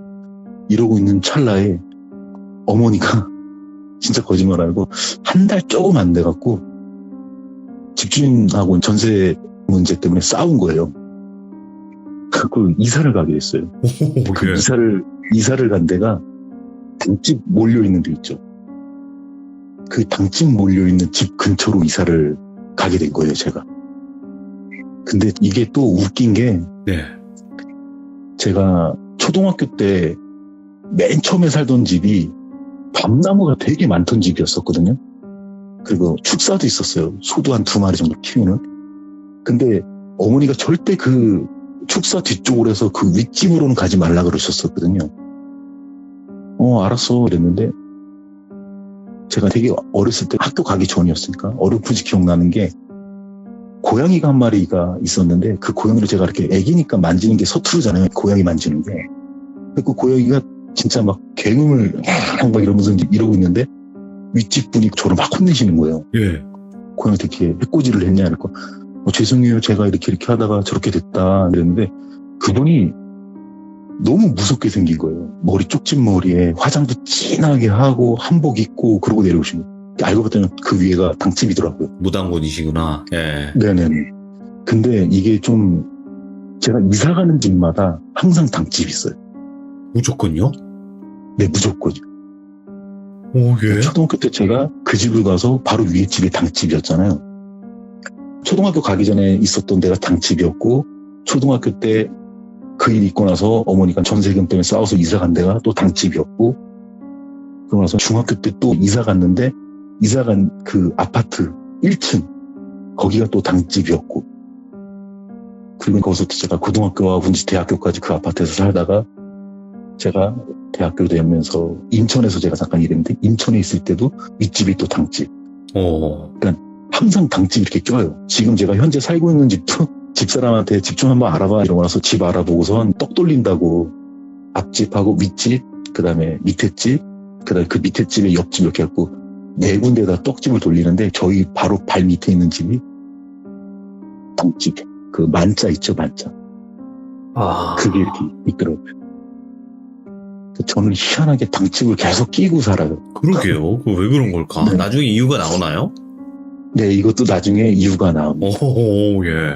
이러고 있는 찰나에 어머니가 진짜 거짓말 알고 한 달 조금 안 돼갖고 집주인하고 전세 문제 때문에 싸운 거예요. 그 이사를 가게 됐어요. 그 이사를 간 데가 당집 몰려있는 데 있죠. 그 당집 몰려있는 집 근처로 이사를 가게 된 거예요, 제가. 근데 이게 또 웃긴 게 네. 제가 초등학교 때 맨 처음에 살던 집이 밤나무가 되게 많던 집이었었거든요. 그리고 축사도 있었어요. 소도 한 2마리 정도 키우는. 근데 어머니가 절대 그 축사 뒤쪽으로 해서 그 윗집으로는 가지 말라 그러셨었거든요. 알았어 이랬는데 제가 되게 어렸을 때 학교 가기 전이었으니까 어렴풋이 기억나는 게 고양이가 한 마리가 있었는데 그 고양이를 제가 이렇게 애기니까 만지는 게 서투르잖아요. 고양이 만지는 게. 그 고양이가 진짜 막 개음을 막 이러면서 이러고 있는데 윗집 분이 저를 막 혼내시는 거예요. 예. 고양이한테 이렇게 해코지를 했냐 이러니까 죄송해요. 제가 이렇게 하다가 저렇게 됐다 이랬는데 그분이 너무 무섭게 생긴 거예요. 머리 쪽진 머리에 화장도 진하게 하고 한복 입고 그러고 내려오신 거예요. 알고 봤더니 그 위에가 당집이더라고요. 무당분이시구나. 예. 네네네. 근데 이게 좀 제가 이사 가는 집마다 항상 당집이 있어요. 무조건요? 네, 무조건요. 오, 예. 초등학교 때 제가 그 집을 가서 바로 위에 집이 당집이었잖아요. 초등학교 가기 전에 있었던 데가 당집이었고 초등학교 때 그 일 있고 나서 어머니가 전세금 때문에 싸워서 이사 간 데가 또 당집이었고 그러고 나서 중학교 때 또 이사 갔는데 이사 간 그 아파트 1층 거기가 또 당집이었고 그리고 거기서 제가 고등학교와 군지 대학교까지 그 아파트에서 살다가 제가 대학교 되면서 인천에서 제가 잠깐 일했는데 인천에 있을 때도 윗집이 또 당집. 그러니까 항상 당집이 이렇게 껴요. 지금 제가 현재 살고 있는 집도 집사람한테 집 좀 한번 알아봐 이러고 나서 집 알아보고선 떡 돌린다고 앞집하고 윗집 그다음에 밑에 집 그다음에 그 밑에 집에 옆집 이렇게 해갖고 4군데다 떡집을 돌리는데 저희 바로 발 밑에 있는 집이 당집. 그 만자 있죠, 만자. 그게 이렇게 있더라고요. 저는 희한하게 당집을 계속 끼고 살아요. 그러게요. 왜 그런 걸까? 네. 나중에 이유가 나오나요? 네, 이것도 나중에 이유가 나옵니다. 오, 예.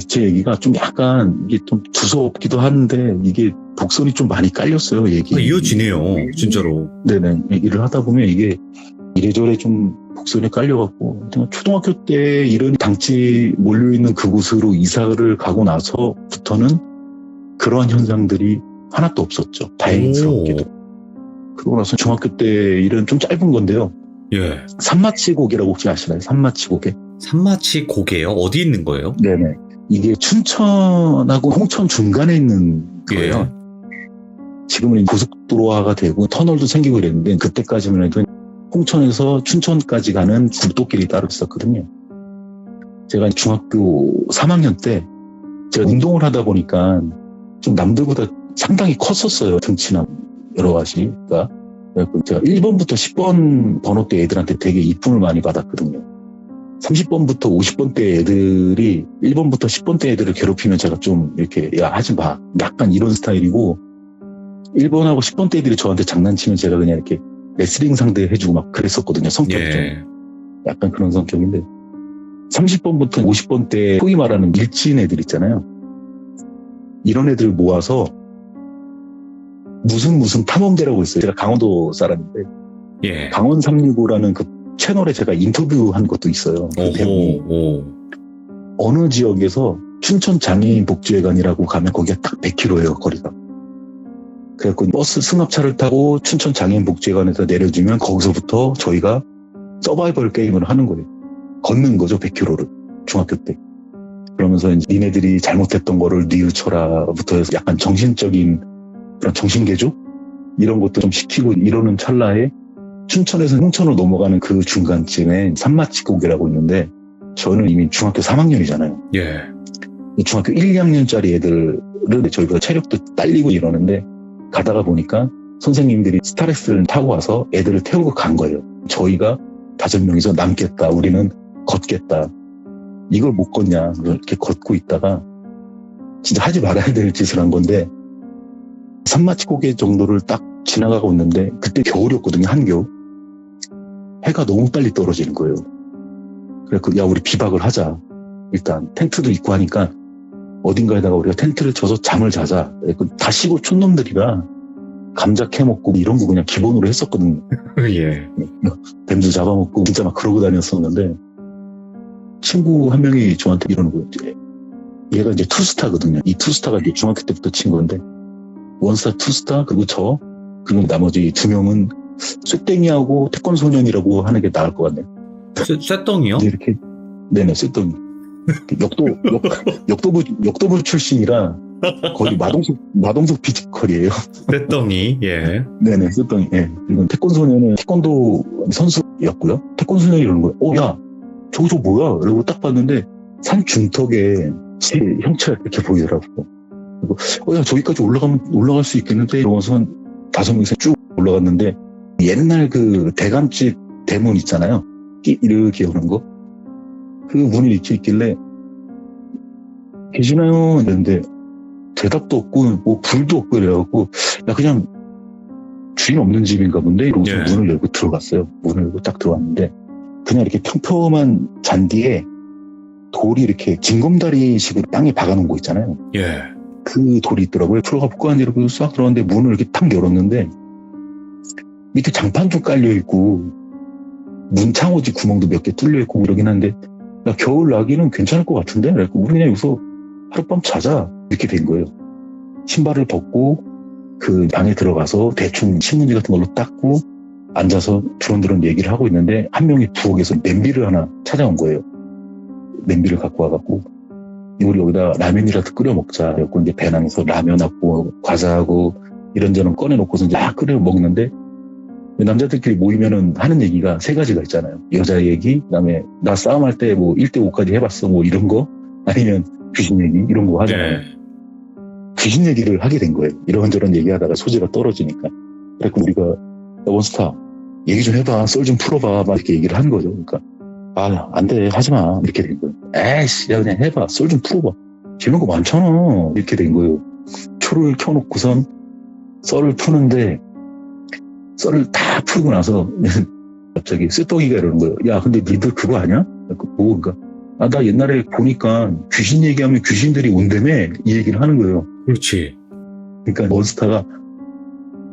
제 얘기가 좀 약간 이게 좀 두서없기도 한데 이게 복선이 좀 많이 깔렸어요, 얘기. 이어지네요, 진짜로. 네네. 얘기를 하다 보면 이게 이래저래 좀 복선이 깔려갖고 초등학교 때 이런 당집 몰려있는 그곳으로 이사를 가고 나서부터는 그러한 현상들이 하나도 없었죠. 다행스럽게도. 그러고 나서 중학교 때 일은 좀 짧은 건데요. 예. 산마치고개라고 혹시 아시나요? 산마치고개? 산마치 고개요? 어디 있는 거예요? 네네. 이게 춘천하고 홍천 중간에 있는 거예요. 예. 지금은 고속도로화가 되고 터널도 생기고 이랬는데 그때까지는 홍천에서 춘천까지 가는 국도길이 따로 있었거든요. 제가 중학교 3학년 때 제가 운동을 하다 보니까 좀 남들보다 상당히 컸었어요. 등치나 여러 가지가. 그래서 제가 1번부터 10번 번호대 애들한테 되게 이쁨을 많이 받았거든요. 30번부터 50번대 애들이 1번부터 10번대 애들을 괴롭히면 제가 좀 이렇게 야 하지 마. 약간 이런 스타일이고 1번하고 10번대 애들이 저한테 장난치면 제가 그냥 이렇게 레슬링 상대 해주고 막 그랬었거든요. 성격이 예. 좀 약간 그런 성격인데 30번부터 50번대 소위 말하는 일진 애들 있잖아요. 이런 애들 모아서 무슨 탐험대라고 있어요. 제가 강원도 사람인데 예. 강원 365라는 그 채널에 제가 인터뷰한 것도 있어요. 그 대본이. 오. 어느 지역에서 춘천 장애인 복지회관이라고 가면 거기가 딱 100km예요, 거리가. 그래갖고 버스 승합차를 타고 춘천 장애인 복지회관에서 내려주면 거기서부터 저희가 서바이벌 게임을 하는 거예요. 걷는 거죠, 100km를. 중학교 때. 그러면서 이제 니네들이 잘못했던 거를 뉘우쳐라부터 해서 약간 정신적인 그런 정신개조? 이런 것도 좀 시키고 이러는 찰나에 춘천에서 홍천으로 넘어가는 그 중간쯤에 산마치고개라고 있는데 저는 이미 중학교 3학년이잖아요. 예. 중학교 1, 2학년짜리 애들은 저희가 체력도 딸리고 이러는데 가다가 보니까 선생님들이 스타렉스를 타고 와서 애들을 태우고 간 거예요. 저희가 5명이서 남겠다. 우리는 걷겠다. 이걸 못 걷냐. 이렇게 걷고 있다가 진짜 하지 말아야 될 짓을 한 건데 산마치고개 정도를 딱 지나가고 있는데 그때 겨울이었거든요. 한겨울. 해가 너무 빨리 떨어지는 거예요. 그래서 야 우리 비박을 하자. 일단 텐트도 있고 하니까 어딘가에다가 우리가 텐트를 쳐서 잠을 자자. 다 시골 촌놈들이라 감자 캐먹고 이런 거 그냥 기본으로 했었거든요. 예. 뱀도 잡아먹고 진짜 막 그러고 다녔었는데 친구 한 명이 저한테 이러는 거예요. 얘가 이제 투스타거든요. 이 투스타가 이제 중학교 때부터 친구인데 원스타, 투스타, 그리고 그리고 나머지 2명은 쇠땡이하고 태권소년이라고 하는 게 나을 것 같네요. 쇠덩이요? 이렇게, 네네, 쇠땡이. 역도부 출신이라 거의 마동석 피지컬이에요. 쇠덩이. 예. 네네, 쇠땡이. 예. 그리고 태권소년은 태권도 선수였고요. 태권소년이 이러는 거예요. 야, 저거 뭐야? 이러고 딱 봤는데 산 중턱에 제 형체가 이렇게 보이더라고요. 그리고 야 저기까지 올라갈 수 있겠는데 이러고서 한 5명이서 쭉 올라갔는데 옛날 그 대감집 대문 있잖아요. 이렇게 오는 거. 그 문이 이렇게 있길래 계시나요? 이랬는데 대답도 없고 뭐 불도 없고 이래갖고 야 그냥 주인 없는 집인가 본데 이러고서 예. 문을 열고 들어갔어요. 문을 열고 딱 들어갔는데 그냥 이렇게 평평한 잔디에 돌이 이렇게 징검다리식으로 땅에 박아놓은 거 있잖아요. 예. 그 돌이 있더라고요. 프로가 복구한 이렇게 싹 들어갔는데 문을 이렇게 탁 열었는데 밑에 장판 좀 깔려있고 문 창호지 구멍도 몇 개 뚫려있고 이러긴 한데 야 겨울 나기는 괜찮을 것 같은데? 그래서 우리 그냥 여기서 하룻밤 자자 이렇게 된 거예요. 신발을 벗고 그 방에 들어가서 대충 신문지 같은 걸로 닦고 앉아서 두런두런 얘기를 하고 있는데 한 명이 부엌에서 냄비를 하나 찾아온 거예요. 냄비를 갖고 와갖고 우리 여기다 라면이라도 끓여 먹자. 그래갖고 이제 배낭에서 라면하고 과자하고 이런저런 꺼내놓고서 이제 막 끓여 먹는데 남자들끼리 모이면은 하는 얘기가 3가지가 있잖아요. 여자 얘기, 그다음에 나 싸움할 때 뭐 1대5까지 해봤어 뭐 이런 거 아니면 귀신 얘기 이런 거 하잖아요. 예. 귀신 얘기를 하게 된 거예요. 이런저런 얘기하다가 소재가 떨어지니까. 그래갖고 우리가 야, 원스타 얘기 좀 해봐. 썰 좀 풀어봐. 막 이렇게 얘기를 하는 거죠. 그러니까 아, 안 돼. 하지 마. 이렇게 된 거예요. 에이씨, 야, 그냥 해봐. 썰 좀 풀어봐. 재밌는 거 많잖아. 이렇게 된 거예요. 초를 켜놓고선 썰을 푸는데, 썰을 다 풀고 나서, 갑자기 쇠떡이가 이러는 거예요. 야, 근데 니들 그거 아냐? 뭐, 그러니까, 아, 나 옛날에 보니까 귀신 얘기하면 귀신들이 온다며? 이 얘기를 하는 거예요. 그렇지. 그러니까 몬스타가,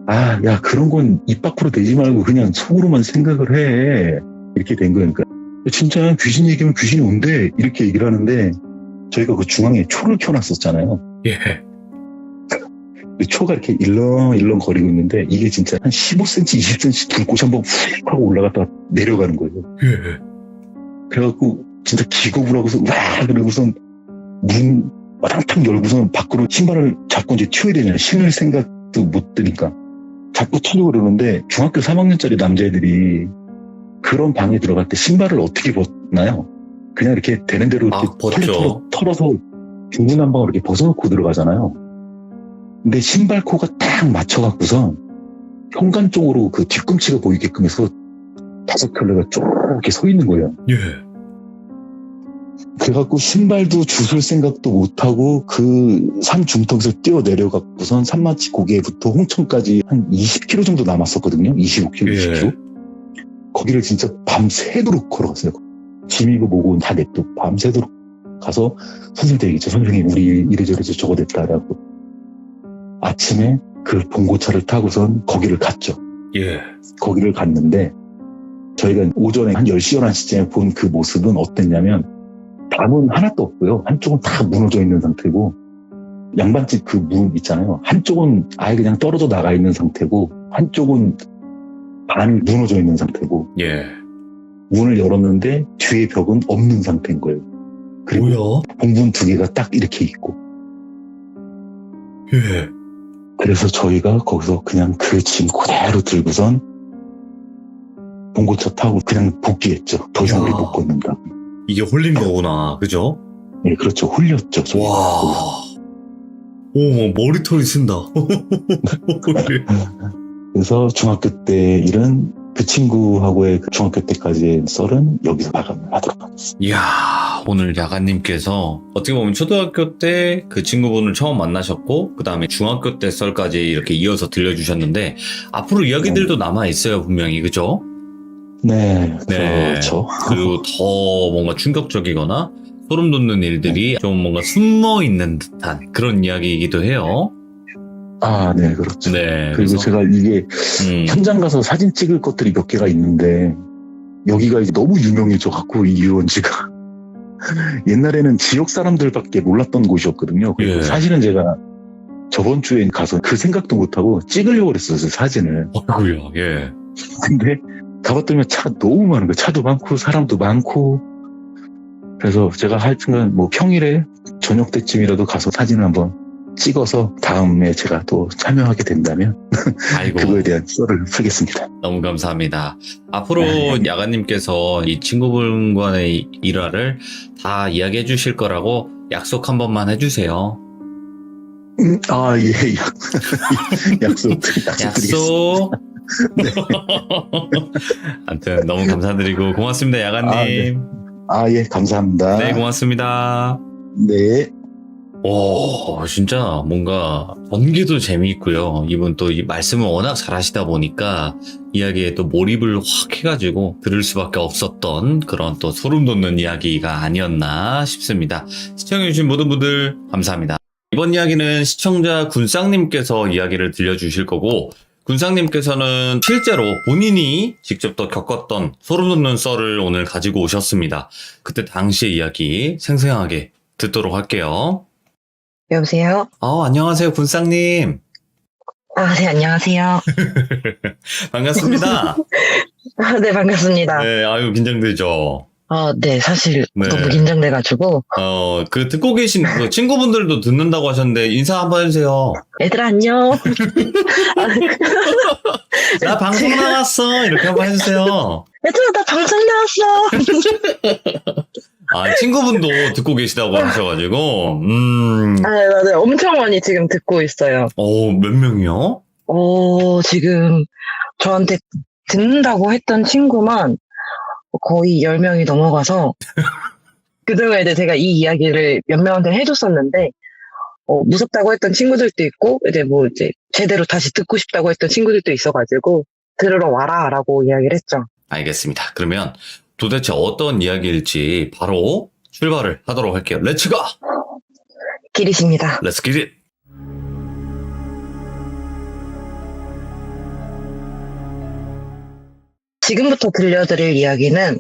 아, 야, 그런 건 입 밖으로 내지 말고 그냥 속으로만 생각을 해. 이렇게 된 거예요. 그러니까, 진짜 귀신 얘기하면 귀신이 온대. 이렇게 얘기를 하는데, 저희가 그 중앙에 초를 켜놨었잖아요. 예. 초가 이렇게 일렁일렁 거리고 있는데 이게 진짜 한 15cm, 20cm 불꽃이 한번 훅 하고 올라갔다가 내려가는 거예요. 예. 그래갖고 진짜 기겁을 하고서 와 그러고선 문 와당탕 열고선 밖으로 신발을 잡고 이제 튀어야 되냐 신을 생각도 못 드니까 자꾸 튀려고 그러는데 중학교 3학년짜리 남자애들이 그런 방에 들어갈 때 신발을 어떻게 벗나요? 그냥 이렇게 되는 대로 이렇게 벗죠. 털어서 중구난방으로 이렇게 벗어놓고 들어가잖아요. 근데 신발코가 딱 맞춰갖고선 현관 쪽으로 그 뒤꿈치가 보이게끔 해서 5켤레가 쭉 이렇게 서 있는 거예요. 예. 그래갖고 신발도 주술 생각도 못하고 그 산 중턱에서 뛰어 내려갖고선 산마치 고개부터 홍천까지 한 20km 정도 남았었거든요. 25km, 예. 20km. 거기를 진짜 밤새도록 걸어갔어요. 짐이고 뭐고 다 냅두고 밤새도록 가서 선생님한테 얘기했죠. 선생님 우리 이래저래 저거 됐다라고. 아침에 그 봉고차를 타고선 거기를 갔죠. 예. 거기를 갔는데 저희가 오전에 한 10시, 11시쯤에 본 그 모습은 어땠냐면 담은 하나도 없고요. 한쪽은 다 무너져 있는 상태고 양반집 그 문 있잖아요. 한쪽은 아예 그냥 떨어져 나가 있는 상태고 한쪽은 반 무너져 있는 상태고 예. 문을 열었는데 뒤에 벽은 없는 상태인 거예요. 그리고 뭐야? 봉분 2개가 딱 이렇게 있고 예. 그래서 저희가 거기서 그냥 그 짐 그대로 들고선 봉고차 타고 그냥 복귀했죠. 더 이상 야. 우리 못 걷는다. 이게 홀린 거구나. 그죠? 네, 그렇죠. 홀렸죠. 저희가. 와. 오, 머리털이 쓴다. 그래서 중학교 때 일은 그 친구하고의 그 중학교 때까지의 썰은 여기서 마감을 하도록 하겠습니다. 이야, 오늘 야간님께서 어떻게 보면 초등학교 때 그 친구분을 처음 만나셨고, 그 다음에 중학교 때 썰까지 이렇게 이어서 들려주셨는데, 앞으로 이야기들도 남아있어요, 분명히. 그죠? 네, 네. 그렇죠. 그리고 더 뭔가 충격적이거나 소름 돋는 일들이 좀 뭔가 숨어 있는 듯한 그런 이야기이기도 해요. 아, 네, 그렇죠. 네. 그리고 그래서, 제가 이게 현장 가서 사진 찍을 것들이 몇 개가 있는데 여기가 이제 너무 유명해져 갖고 이 유원지가 옛날에는 지역 사람들밖에 몰랐던 곳이었거든요. 그리고 예. 사실은 제가 저번 주에 가서 그 생각도 못하고 찍으려고 그랬어요, 사진을. 어이구야, 예. 근데 가봤더니 차가 너무 많은 거예요. 차도 많고 사람도 많고. 그래서 제가 하여튼간 뭐 평일에 저녁 때쯤이라도 가서 사진을 한번 찍어서 다음에 제가 또 참여하게 된다면 아이고. 그거에 대한 썰을 풀겠습니다. 너무 감사합니다. 앞으로 네. 야간님께서 이 친구분과의 일화를 다 이야기해 주실 거라고 약속 한 번만 해주세요. 아, 예, 약속드리겠습니다. 약속. 아무튼 너무 감사드리고 고맙습니다, 야간님. 아, 예, 감사합니다. 네, 고맙습니다. 네. 오, 진짜 뭔가 전개도 재미있고요. 이분 또 이 말씀을 워낙 잘하시다 보니까 이야기에 또 몰입을 확 해가지고 들을 수밖에 없었던 그런 또 소름 돋는 이야기가 아니었나 싶습니다. 시청해주신 모든 분들 감사합니다. 이번 이야기는 시청자 군상님께서 이야기를 들려주실 거고, 군상님께서는 실제로 본인이 직접 또 겪었던 소름 돋는 썰을 오늘 가지고 오셨습니다. 그때 당시의 이야기 생생하게 듣도록 할게요. 여보세요? 안녕하세요, 군상님. 아, 네, 안녕하세요. 반갑습니다. 아, 네, 반갑습니다. 네, 아유, 긴장되죠? 네, 사실 네. 너무 긴장돼가지고. 그 듣고 계신 그 친구분들도 듣는다고 하셨는데 인사 한번 해주세요. 얘들아, 안녕. 나 방송 나갔어. 이렇게 한번 해주세요. 얘들아, 나 방송 나왔어. 친구분도 듣고 계시다고 하셔가지고, 네, 엄청 많이 지금 듣고 있어요. 몇 명이요? 지금 저한테 듣는다고 했던 친구만 거의 10명이 넘어가서, 그동안 이제 제가 이 이야기를 몇 명한테 해줬었는데, 무섭다고 했던 친구들도 있고, 이제 제대로 다시 듣고 싶다고 했던 친구들도 있어가지고, 들으러 와라, 라고 이야기를 했죠. 알겠습니다. 그러면 도대체 어떤 이야기일지 바로 출발을 하도록 할게요. 렛츠 고! 기리십니다. 렛츠 기 잇! 지금부터 들려드릴 이야기는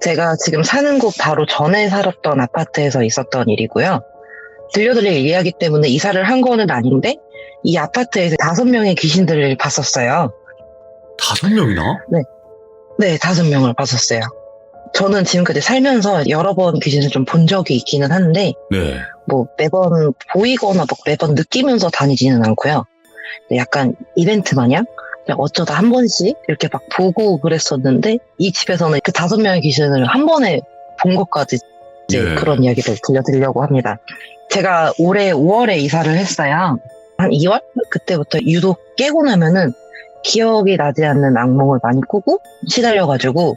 제가 지금 사는 곳 바로 전에 살았던 아파트에서 있었던 일이고요. 들려드릴 이야기 때문에 이사를 한 거는 아닌데 이 아파트에서 5명의 귀신들을 봤었어요. 5명이나? 네, 5명을 봤었어요. 저는 지금까지 살면서 여러 번 귀신을 좀 본 적이 있기는 한데, 네. 뭐 매번 보이거나 막 매번 느끼면서 다니지는 않고요. 약간 이벤트 마냥 그냥 어쩌다 한 번씩 이렇게 막 보고 그랬었는데, 이 집에서는 그 5명의 귀신을 한 번에 본 것까지 이제 예. 그런 이야기를 들려드리려고 합니다. 제가 올해 5월에 이사를 했어요. 한 2월? 그때부터 유독 깨고 나면은 기억이 나지 않는 악몽을 많이 꾸고 시달려가지고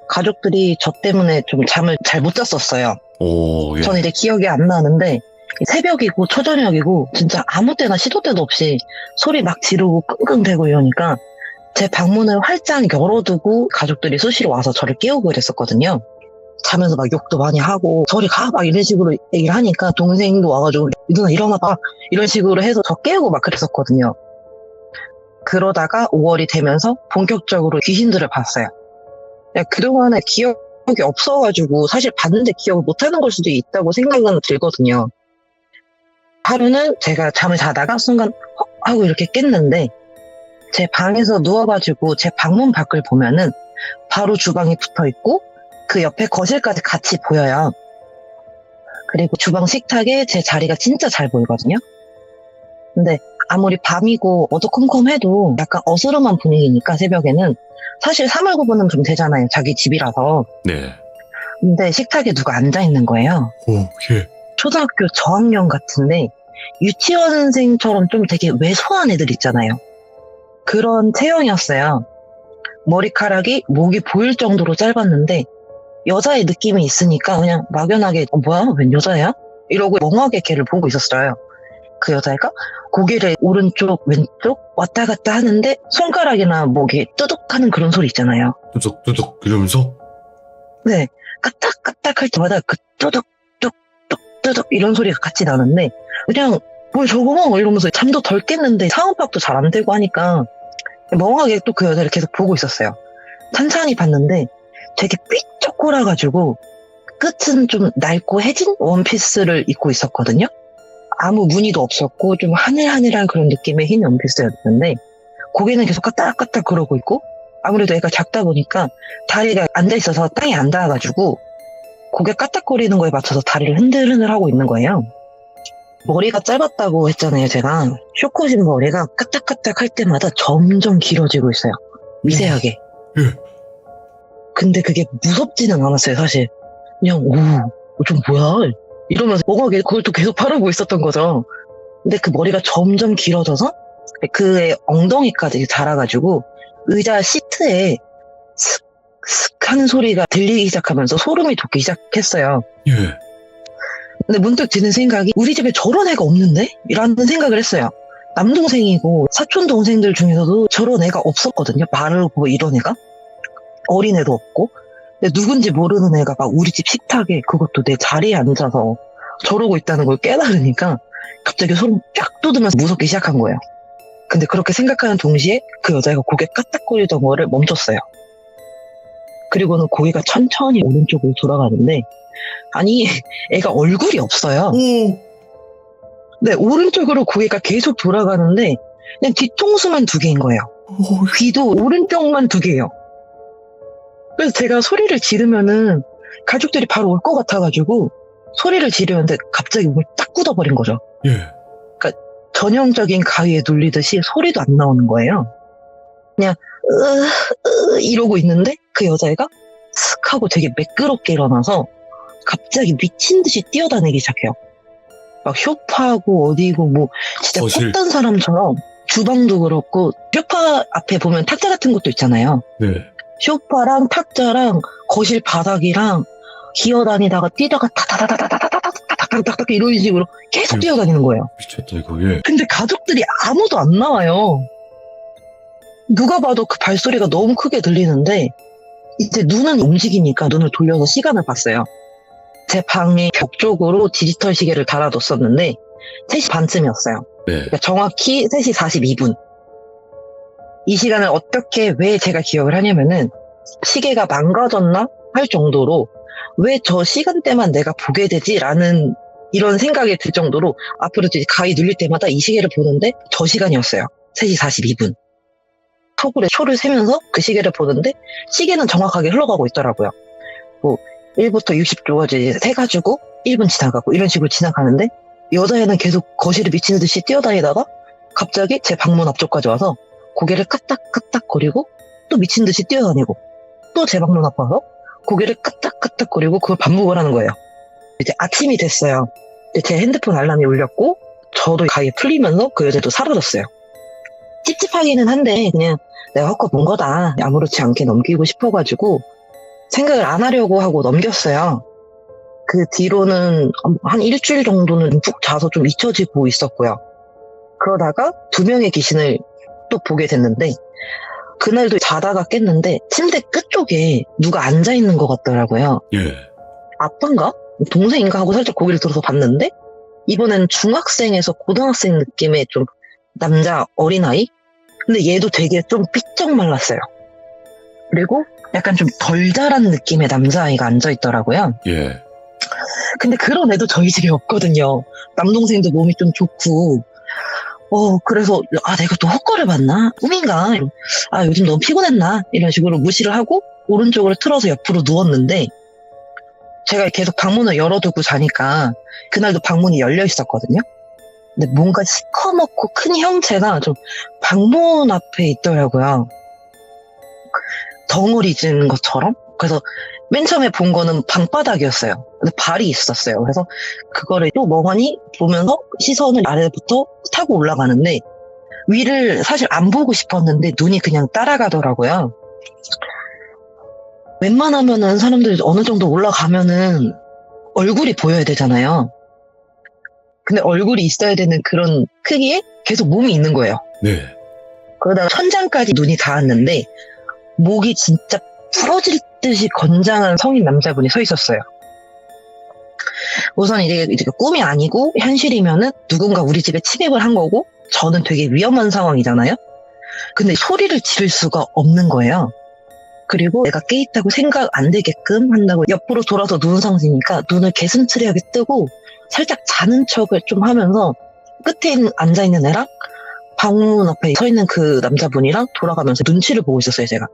가족들이 저 때문에 좀 잠을 잘 못 잤었어요. 오, 예. 저는 이제 기억이 안 나는데 새벽이고 초저녁이고 진짜 아무 때나 시도 때도 없이 소리 막 지르고 끙끙대고 이러니까 제 방문을 활짝 열어두고 가족들이 수시로 와서 저를 깨우고 그랬었거든요. 자면서 막 욕도 많이 하고 저리 가 막 이런 식으로 얘기를 하니까 동생도 와가지고 누나 일어나봐 이런 식으로 해서 저 깨우고 막 그랬었거든요. 그러다가 5월이 되면서 본격적으로 귀신들을 봤어요. 그동안에 기억이 없어가지고 사실 봤는데 기억을 못하는 걸 수도 있다고 생각은 들거든요. 하루는 제가 잠을 자다가 순간 헉 하고 이렇게 깼는데 제 방에서 누워가지고 제 방문 밖을 보면은 바로 주방이 붙어있고 그 옆에 거실까지 같이 보여요. 그리고 주방 식탁에 제 자리가 진짜 잘 보이거든요. 근데 아무리 밤이고 어두컴컴해도 약간 어스름한 분위기니까 새벽에는 사실 3월9분은 좀 되잖아요. 자기 집이라서. 네. 근데 식탁에 누가 앉아있는 거예요. 오, 예. 초등학교 저학년 같은데 유치원생처럼 좀 되게 왜소한 애들 있잖아요. 그런 체형이었어요. 머리카락이 목이 보일 정도로 짧았는데 여자의 느낌이 있으니까 그냥 막연하게 뭐야? 웬 여자야? 이러고 멍하게 걔를 보고 있었어요. 그 여자애가 고개를 오른쪽 왼쪽 왔다 갔다 하는데 손가락이나 목이 뚜둑하는 그런 소리 있잖아요. 뚜둑뚜둑 이러면서? 네, 까딱까딱 할 때마다 그 뚜둑 뚜둑 이런 소리가 같이 나는데 그냥 뭘 저거 이러면서 잠도 덜 깼는데 상황파악도 잘 안 되고 하니까 멍하게 또 그 여자를 계속 보고 있었어요. 찬찬히 봤는데 되게 삐쩍 꼴아가지고 끝은 좀 낡고 해진 원피스를 입고 있었거든요. 아무 무늬도 없었고 좀 하늘하늘한 그런 느낌의 흰 원피스였는데 고개는 계속 까딱까딱 그러고 있고 아무래도 애가 작다 보니까 다리가 앉아있어서 땅에 안 닿아가지고 고개 까딱거리는 거에 맞춰서 다리를 흔들흔들 하고 있는 거예요. 머리가 짧았다고 했잖아요, 제가. 쇼컷인 머리가 까딱까딱 할 때마다 점점 길어지고 있어요. 미세하게. 예. 근데 그게 무섭지는 않았어요, 사실. 그냥, 좀 뭐야? 이러면서 멍하게 그걸 또 계속 바라보고 있었던 거죠. 근데 그 머리가 점점 길어져서 그의 엉덩이까지 자라가지고 의자 시트에 슥 하는 소리가 들리기 시작하면서 소름이 돋기 시작했어요. 예. 근데 문득 드는 생각이 우리 집에 저런 애가 없는데? 라는 생각을 했어요. 남동생이고 사촌 동생들 중에서도 저런 애가 없었거든요. 마르고 이런 애가. 어린애도 없고. 근데 누군지 모르는 애가 막 우리 집 식탁에 그것도 내 자리에 앉아서 저러고 있다는 걸 깨달으니까 갑자기 소름 쫙 돋으면서 무섭기 시작한 거예요. 근데 그렇게 생각하는 동시에 그 여자애가 고개 까딱거리던 거를 멈췄어요. 그리고는 고개가 천천히 오른쪽으로 돌아가는데 아니 애가 얼굴이 없어요. 네, 오른쪽으로 고개가 계속 돌아가는데 그냥 뒤통수만 2개인 거예요. 귀도 오른쪽만 2개예요. 그래서 제가 소리를 지르면은 가족들이 바로 올 것 같아가지고 소리를 지르는데 갑자기 목을 딱 굳어버린 거죠. 예. 전형적인 가위에 눌리듯이 소리도 안 나오는 거예요. 그냥 이러고 있는데 그 여자애가 슥 하고 되게 매끄럽게 일어나서 갑자기 미친 듯이 뛰어다니기 시작해요. 막 쇼파하고 어디고 뭐 진짜 거실. 컸던 사람처럼 주방도 그렇고 쇼파 앞에 보면 탁자 같은 것도 있잖아요. 네. 쇼파랑 탁자랑 거실 바닥이랑 기어다니다가 뛰다가 타타타타타타타타타타타타 이런 식으로 계속 뛰어다니는 거예요. 미쳤다 이거. 예. 근데 가족들이 아무도 안 나와요. 누가 봐도 그 발소리가 너무 크게 들리는데 이제 눈은 움직이니까 눈을 돌려서 시간을 봤어요. 제 방의 벽 쪽으로 디지털 시계를 달아뒀었는데 3시 반쯤이었어요. 네. 그러니까 정확히 3시 42분. 이 시간을 어떻게 왜 제가 기억을 하냐면은 시계가 망가졌나 할 정도로 왜 저 시간대만 내가 보게 되지? 라는 이런 생각이 들 정도로 앞으로 이제 가위 눌릴 때마다 이 시계를 보는데 저 시간이었어요. 3시 42분. 속으로 초를 세면서 그 시계를 보는데 시계는 정확하게 흘러가고 있더라고요. 뭐 1부터 60초가 이제 세가지고 1분 지나가고 이런 식으로 지나가는데 여자애는 계속 거실을 미친 듯이 뛰어다니다가 갑자기 제 방문 앞쪽까지 와서 고개를 끄덕끄덕거리고 또 미친 듯이 뛰어다니고 또 제 방문 앞 와서 고개를 끄덕끄덕거리고 그걸 반복을 하는 거예요. 이제 아침이 됐어요. 제 핸드폰 알람이 울렸고 저도 가위에 풀리면서 그 여자도 사라졌어요. 찝찝하기는 한데 그냥 내가 헛것 본 거다. 아무렇지 않게 넘기고 싶어가지고 생각을 안 하려고 하고 넘겼어요. 그 뒤로는 한 일주일 정도는 푹 자서 좀 잊혀지고 있었고요. 그러다가 2명의 귀신을 또 보게 됐는데 그날도 자다가 깼는데 침대 끝쪽에 누가 앉아있는 것 같더라고요. 예. 아빠인가? 동생인가 하고 살짝 고개를 들어서 봤는데 이번엔 중학생에서 고등학생 느낌의 좀 남자 어린아이? 근데 얘도 되게 좀 삐쩍 말랐어요. 그리고 약간 좀 덜 자란 느낌의 남자아이가 앉아있더라고요. 예. 근데 그런 애도 저희 집에 없거든요. 남동생도 몸이 좀 좋고 그래서 내가 또 헛거를 봤나? 꿈인가? 요즘 너무 피곤했나? 이런 식으로 무시를 하고 오른쪽으로 틀어서 옆으로 누웠는데 제가 계속 방문을 열어두고 자니까 그날도 방문이 열려 있었거든요. 근데 뭔가 시커멓고 큰 형체가 좀 방문 앞에 있더라고요. 덩어리 진 것처럼. 그래서 맨 처음에 본 거는 방바닥이었어요. 근데 발이 있었어요. 그래서 그거를 또 멍하니 보면서 시선을 아래부터 타고 올라가는데 위를 사실 안 보고 싶었는데 눈이 그냥 따라가더라고요. 웬만하면은 사람들이 어느 정도 올라가면은 얼굴이 보여야 되잖아요. 근데 얼굴이 있어야 되는 그런 크기에 계속 몸이 있는 거예요. 네. 그러다가 천장까지 눈이 닿았는데 목이 진짜 부러질 듯이 건장한 성인 남자분이 서 있었어요. 우선 이제 꿈이 아니고 현실이면은 누군가 우리 집에 침입을 한 거고 저는 되게 위험한 상황이잖아요. 근데 소리를 지를 수가 없는 거예요. 그리고 내가 깨있다고 생각 안 되게끔 한다고 옆으로 돌아서 누운 상태니까 눈을 개슴츠레하게 뜨고 살짝 자는 척을 좀 하면서 끝에 앉아있는 애랑 방문 앞에 서 있는 그 남자분이랑 돌아가면서 눈치를 보고 있었어요, 제가.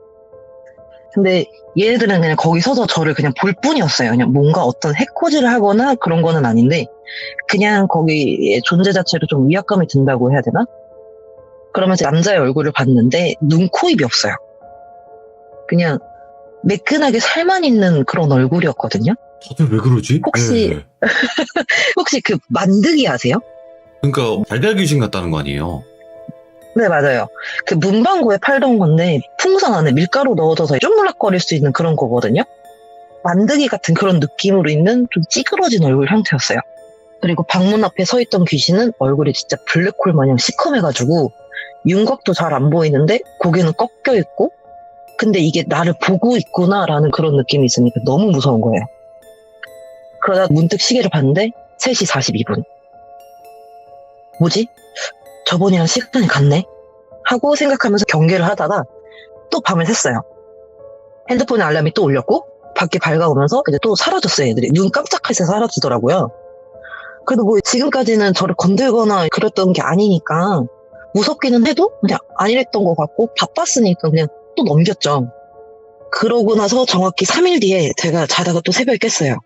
근데 얘네들은 그냥 거기 서서 저를 그냥 볼 뿐이었어요. 그냥 뭔가 어떤 해코지를 하거나 그런 거는 아닌데 그냥 거기의 존재 자체로 좀 위압감이 든다고 해야 되나? 그러면서 남자의 얼굴을 봤는데 눈, 코, 입이 없어요. 그냥 매끈하게 살만 있는 그런 얼굴이었거든요. 다들 왜 그러지? 혹시 예. 혹시 그 만드기 아세요? 그러니까 달걀 귀신 같다는 거 아니에요? 네, 맞아요. 그 문방구에 팔던 건데 풍선 안에 밀가루 넣어져서 쪼물락거릴 수 있는 그런 거거든요. 만드기 같은 그런 느낌으로 있는 좀 찌그러진 얼굴 형태였어요. 그리고 방문 앞에 서 있던 귀신은 얼굴이 진짜 블랙홀 마냥 시커매가지고 윤곽도 잘 안 보이는데 고개는 꺾여 있고 근데 이게 나를 보고 있구나라는 그런 느낌이 있으니까 너무 무서운 거예요. 그러다 문득 시계를 봤는데 3시 42분. 뭐지? 저번이랑 시간이 같네? 하고 생각하면서 경계를 하다가 또 밤을 샜어요. 핸드폰에 알람이 또 울렸고 밖에 밝아오면서 이제 또 사라졌어요. 애들이. 눈 깜짝할 새 사라지더라고요. 그래도 뭐 지금까지는 저를 건들거나 그랬던 게 아니니까 무섭기는 해도 그냥 아니랬던 것 같고 바빴으니까 그냥 또 넘겼죠. 그러고 나서 정확히 3일 뒤에 제가 자다가 또 새벽에 깼어요.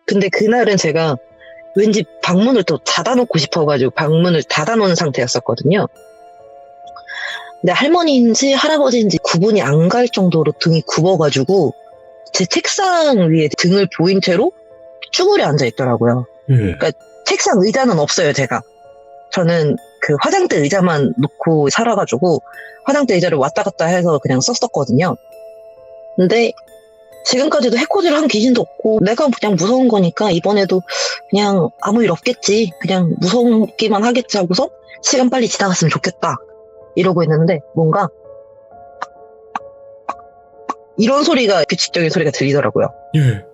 근데 그날은 제가 왠지 방문을 또 닫아놓고 싶어가지고 방문을 닫아놓은 상태였었거든요. 근데 할머니인지 할아버지인지 구분이 안 갈 정도로 등이 굽어가지고 제 책상 위에 등을 보인 채로 쭈그려 앉아있더라고요. 그러니까 책상 의자는 없어요, 제가. 저는 그 화장대 의자만 놓고 살아가지고 화장대 의자를 왔다 갔다 해서 그냥 썼었거든요. 근데 지금까지도 해코지를 한 귀신도 없고 내가 그냥 무서운 거니까 이번에도 그냥 아무 일 없겠지, 그냥 무섭기만 하겠지 하고서 시간 빨리 지나갔으면 좋겠다 이러고 있는데 뭔가 이런 소리가 규칙적인 소리가 들리더라고요. 예.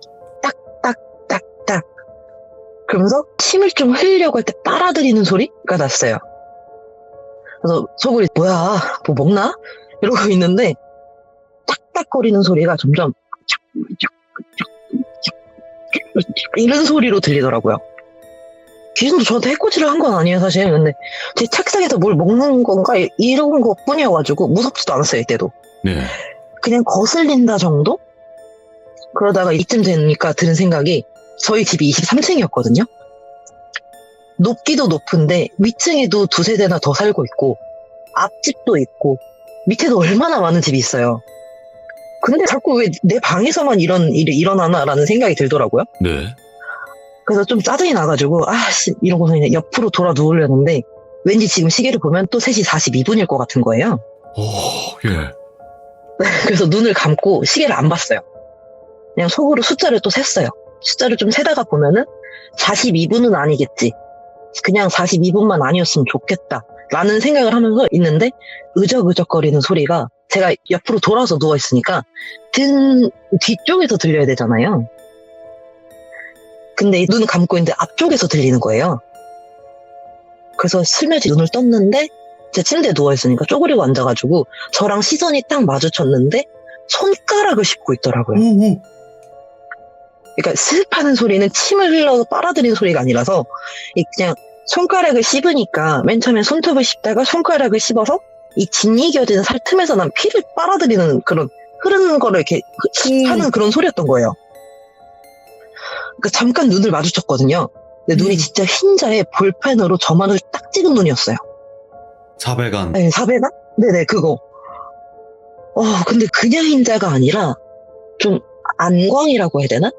딱딱딱딱 그러면서 침을 좀 흘리려고 할 때 빨아들이는 소리가 났어요. 그래서 속으로 뭐야 뭐 먹나? 이러고 있는데 딱딱거리는 소리가 점점 이런 소리로 들리더라고요. 귀신도 저한테 해코지를 한 건 아니에요, 사실. 근데 제 책상에서 뭘 먹는 건가 이런 것 뿐이어가지고 무섭지도 않았어요, 이때도. 네. 그냥 거슬린다 정도? 그러다가 이쯤 되니까 드는 생각이 저희 집이 23층이었거든요. 높기도 높은데 위층에도 두세 대나 더 살고 있고 앞집도 있고 밑에도 얼마나 많은 집이 있어요. 근데 자꾸 왜 내 방에서만 이런 일이 일어나나라는 생각이 들더라고요. 네. 그래서 좀 짜증이 나가지고 이러고서 그냥 옆으로 돌아 누우려는데 왠지 지금 시계를 보면 또 3시 42분일 것 같은 거예요. 예. 그래서 눈을 감고 시계를 안 봤어요. 그냥 속으로 숫자를 또 셌어요. 숫자를 좀 세다가 보면은 42분은 아니겠지. 그냥 42분만 아니었으면 좋겠다. 라는 생각을 하면서 있는데 으적으적거리는 소리가 제가 옆으로 돌아서 누워있으니까 등 뒤쪽에서 들려야 되잖아요. 근데 눈을 감고 있는데 앞쪽에서 들리는 거예요. 그래서 슬며시 눈을 떴는데 제 침대에 누워있으니까 쪼그리고 앉아가지고 저랑 시선이 딱 마주쳤는데 손가락을 씹고 있더라고요. 오. 그러니까 슥 하는 소리는 침을 흘러서 빨아들이는 소리가 아니라서 그냥 손가락을 씹으니까 맨 처음에 손톱을 씹다가 손가락을 씹어서 이 짓이겨진 살 틈에서 난 피를 빨아들이는 그런 흐르는 거를 이렇게 하는 그런 소리였던 거예요. 그러니까 잠깐 눈을 마주쳤거든요. 근데 눈이 진짜 흰자에 볼펜으로 저만을 딱 찍은 눈이었어요. 사배간. 네, 사배가? 네네, 그거. 근데 그냥 흰자가 아니라 좀 안광이라고 해야 되나?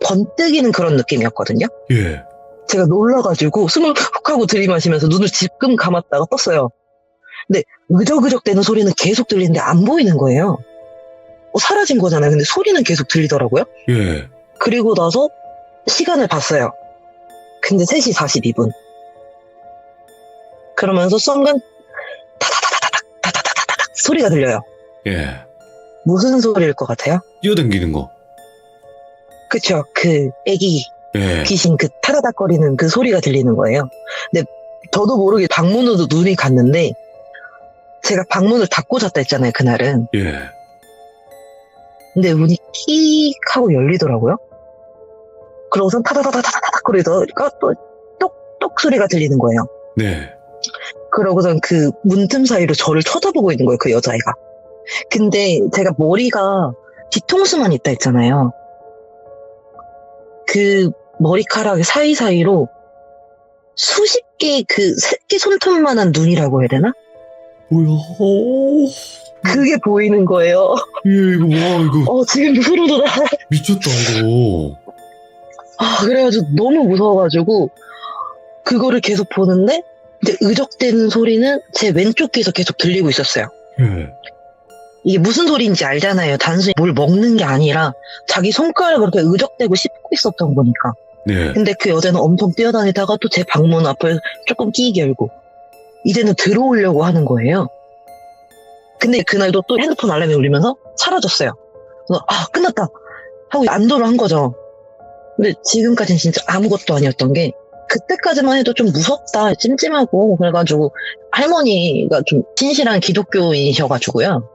번뜩이는 그런 느낌이었거든요. 예. 제가 놀라가지고 숨을 훅 하고 들이마시면서 눈을 지금 감았다가 떴어요. 근데 으적으적 대는 소리는 계속 들리는데 안 보이는 거예요. 사라진 거잖아요. 근데 소리는 계속 들리더라고요. 예. 그리고 나서 시간을 봤어요. 근데 3시 42분. 그러면서 썬간 타다다다닥 소리가 들려요. 예. 무슨 소리일 것 같아요? 뛰어댕기는 거. 그쵸. 그 애기 예. 귀신 그 타다닥거리는 그 소리가 들리는 거예요. 근데 저도 모르게 방문으로 눈이 갔는데 제가 방문을 닫고 잤다 했잖아요, 그날은. 예. 근데 문이 킥 하고 열리더라고요. 그러고선 타다다다다닥 거리다가 또 똑똑 소리가 들리는 거예요. 네. 그러고선 그 문틈 사이로 저를 쳐다보고 있는 거예요, 그 여자애가. 근데 제가 머리가 뒤통수만 있다 했잖아요. 그 머리카락 사이사이로 수십 개의 그 새끼 손톱만한 눈이라고 해야 되나? 뭐야? 그게 보이는 거예요. 예, 이거 이거 지금 소름 돋아. 미쳤다 이거. 그래가지고 너무 무서워가지고 그거를 계속 보는데 이제 으적대는 소리는 제 왼쪽 귀에서 계속 들리고 있었어요. 예. 이게 무슨 소리인지 알잖아요. 단순히 뭘 먹는 게 아니라 자기 손가락을 그렇게 으적대고 씹고 있었던 거니까. 네. 근데 그 여자는 엄청 뛰어다니다가 또 제 방문 앞을 조금 끼게 열고 이제는 들어오려고 하는 거예요. 근데 그날도 또 핸드폰 알람이 울리면서 사라졌어요. 그래서 끝났다 하고 안도를 한 거죠. 근데 지금까지는 진짜 아무것도 아니었던 게 그때까지만 해도 좀 무섭다, 찜찜하고 그래가지고 할머니가 좀 신실한 기독교인이셔가지고요.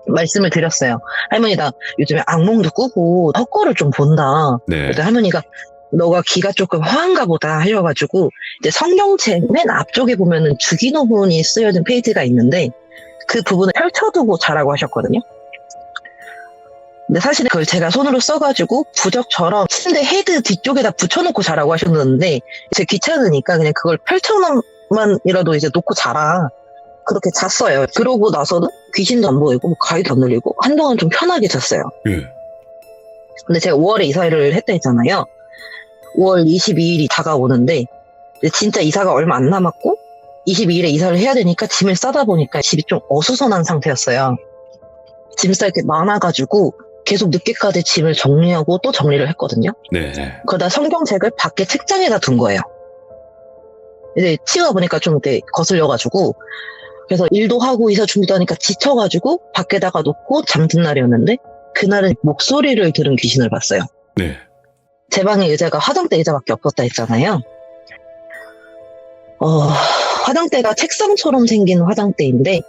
말씀을 드렸어요. 할머니 나 요즘에 악몽도 꾸고 헛거를 좀 본다. 네. 그래서 할머니가 너가 귀가 조금 허한가 보다 하셔가지고 이제 성경책 맨 앞쪽에 보면은 주기도문이 쓰여진 페이지가 있는데 그 부분을 펼쳐두고 자라고 하셨거든요. 근데 사실은 그걸 제가 손으로 써가지고 부적처럼 침대 헤드 뒤쪽에다 붙여놓고 자라고 하셨는데 제가 귀찮으니까 그냥 그걸 펼쳐만이라도 이제 놓고 자라. 그렇게 잤어요. 그러고 나서는 귀신도 안 보이고 가위도 안 눌리고 한동안 좀 편하게 잤어요. 예. 근데 제가 5월에 이사를 했다 했잖아요. 5월 22일이 다가오는데 진짜 이사가 얼마 안 남았고 22일에 이사를 해야 되니까 짐을 싸다 보니까 집이 좀 어수선한 상태였어요. 짐 쌀 게 많아가지고 계속 늦게까지 짐을 정리하고 또 정리를 했거든요. 네. 그러다 성경책을 밖에 책장에다 둔 거예요. 이제 치우다 보니까 좀 이렇게 거슬려가지고 그래서 일도 하고 이사 준비도 하니까 지쳐가지고 밖에다가 놓고 잠든 날이었는데 그날은 목소리를 들은 귀신을 봤어요. 네. 제 방에 의자가 화장대 의자밖에 없었다 했잖아요. 화장대가 책상처럼 생긴 화장대인데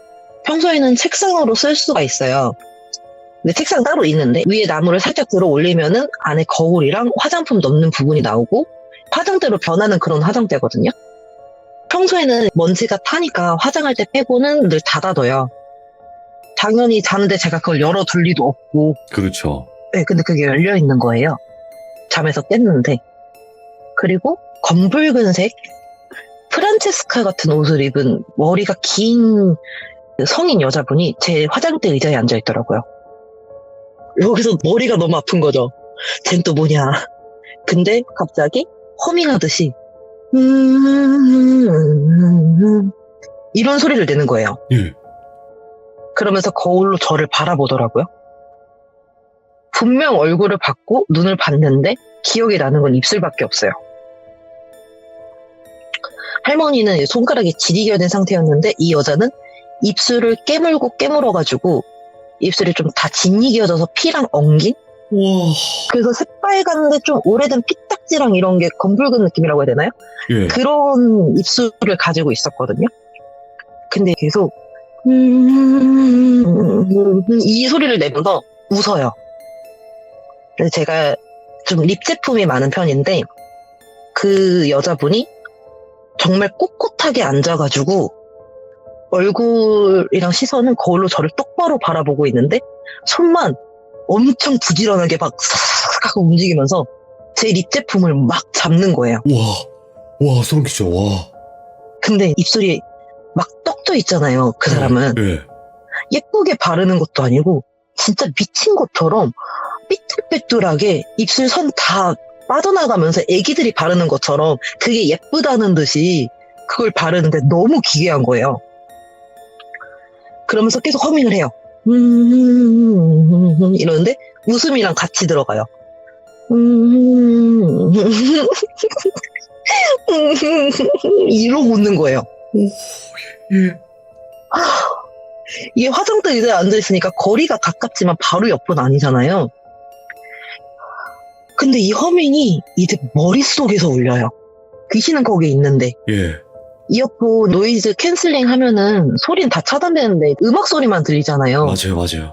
평소에는 책상으로 쓸 수가 있어요. 근데 책상 따로 있는데 위에 나무를 살짝 들어 올리면은 안에 거울이랑 화장품 넣는 부분이 나오고 화장대로 변하는 그런 화장대거든요. 평소에는 먼지가 타니까 화장할 때 빼고는 늘 닫아둬요. 당연히 자는데 제가 그걸 열어둘 리도 없고. 그렇죠. 네, 근데 그게 열려 있는 거예요. 잠에서 깼는데. 그리고 검붉은색 프란체스카 같은 옷을 입은 머리가 긴 성인 여자분이 제 화장대 의자에 앉아 있더라고요. 여기서 머리가 너무 아픈 거죠. 쟨 또 뭐냐. 근데 갑자기 허밍하듯이 이런 소리를 내는 거예요. 예. 그러면서 거울로 저를 바라보더라고요. 분명 얼굴을 봤고 눈을 봤는데 기억이 나는 건 입술밖에 없어요. 할머니는 손가락이 지리게 된 상태였는데 이 여자는 입술을 깨물어가지고 입술이 좀 다 짓이겨져서 피랑 엉긴? 와. 그래서 새빨간데 좀 오래된 피딱지랑 이런 게 검붉은 느낌이라고 해야 되나요? 예. 그런 입술을 가지고 있었거든요. 근데 계속 이 소리를 내면서 웃어요. 그래서 제가 좀 립 제품이 많은 편인데 그 여자분이 정말 꼿꼿하게 앉아가지고 얼굴이랑 시선은 거울로 저를 똑바로 바라보고 있는데 손만 엄청 부지런하게 막 싹 하고 움직이면서 제 립 제품을 막 잡는 거예요. 와, 소름 끼쳐, 와. 근데 입술이 막 떡져 있잖아요. 그 사람은. 예. 예쁘게 바르는 것도 아니고 진짜 미친 것처럼 삐뚤빼뚤하게 입술 선 다 빠져나가면서 애기들이 바르는 것처럼 그게 예쁘다는 듯이 그걸 바르는데 너무 기괴한 거예요. 그러면서 계속 허밍을 해요. 이러는데 웃음이랑 같이 들어가요. 이러고 웃는 거예요. 예. 이게 화장대 의자에 앉아있으니까 거리가 가깝지만 바로 옆은 아니잖아요. 근데 이 허밍이 이제 머릿속에서 울려요. 귀신은 거기 있는데. 예. 이어폰 노이즈 캔슬링 하면은 소리는 다 차단되는데 음악 소리만 들리잖아요. 맞아요.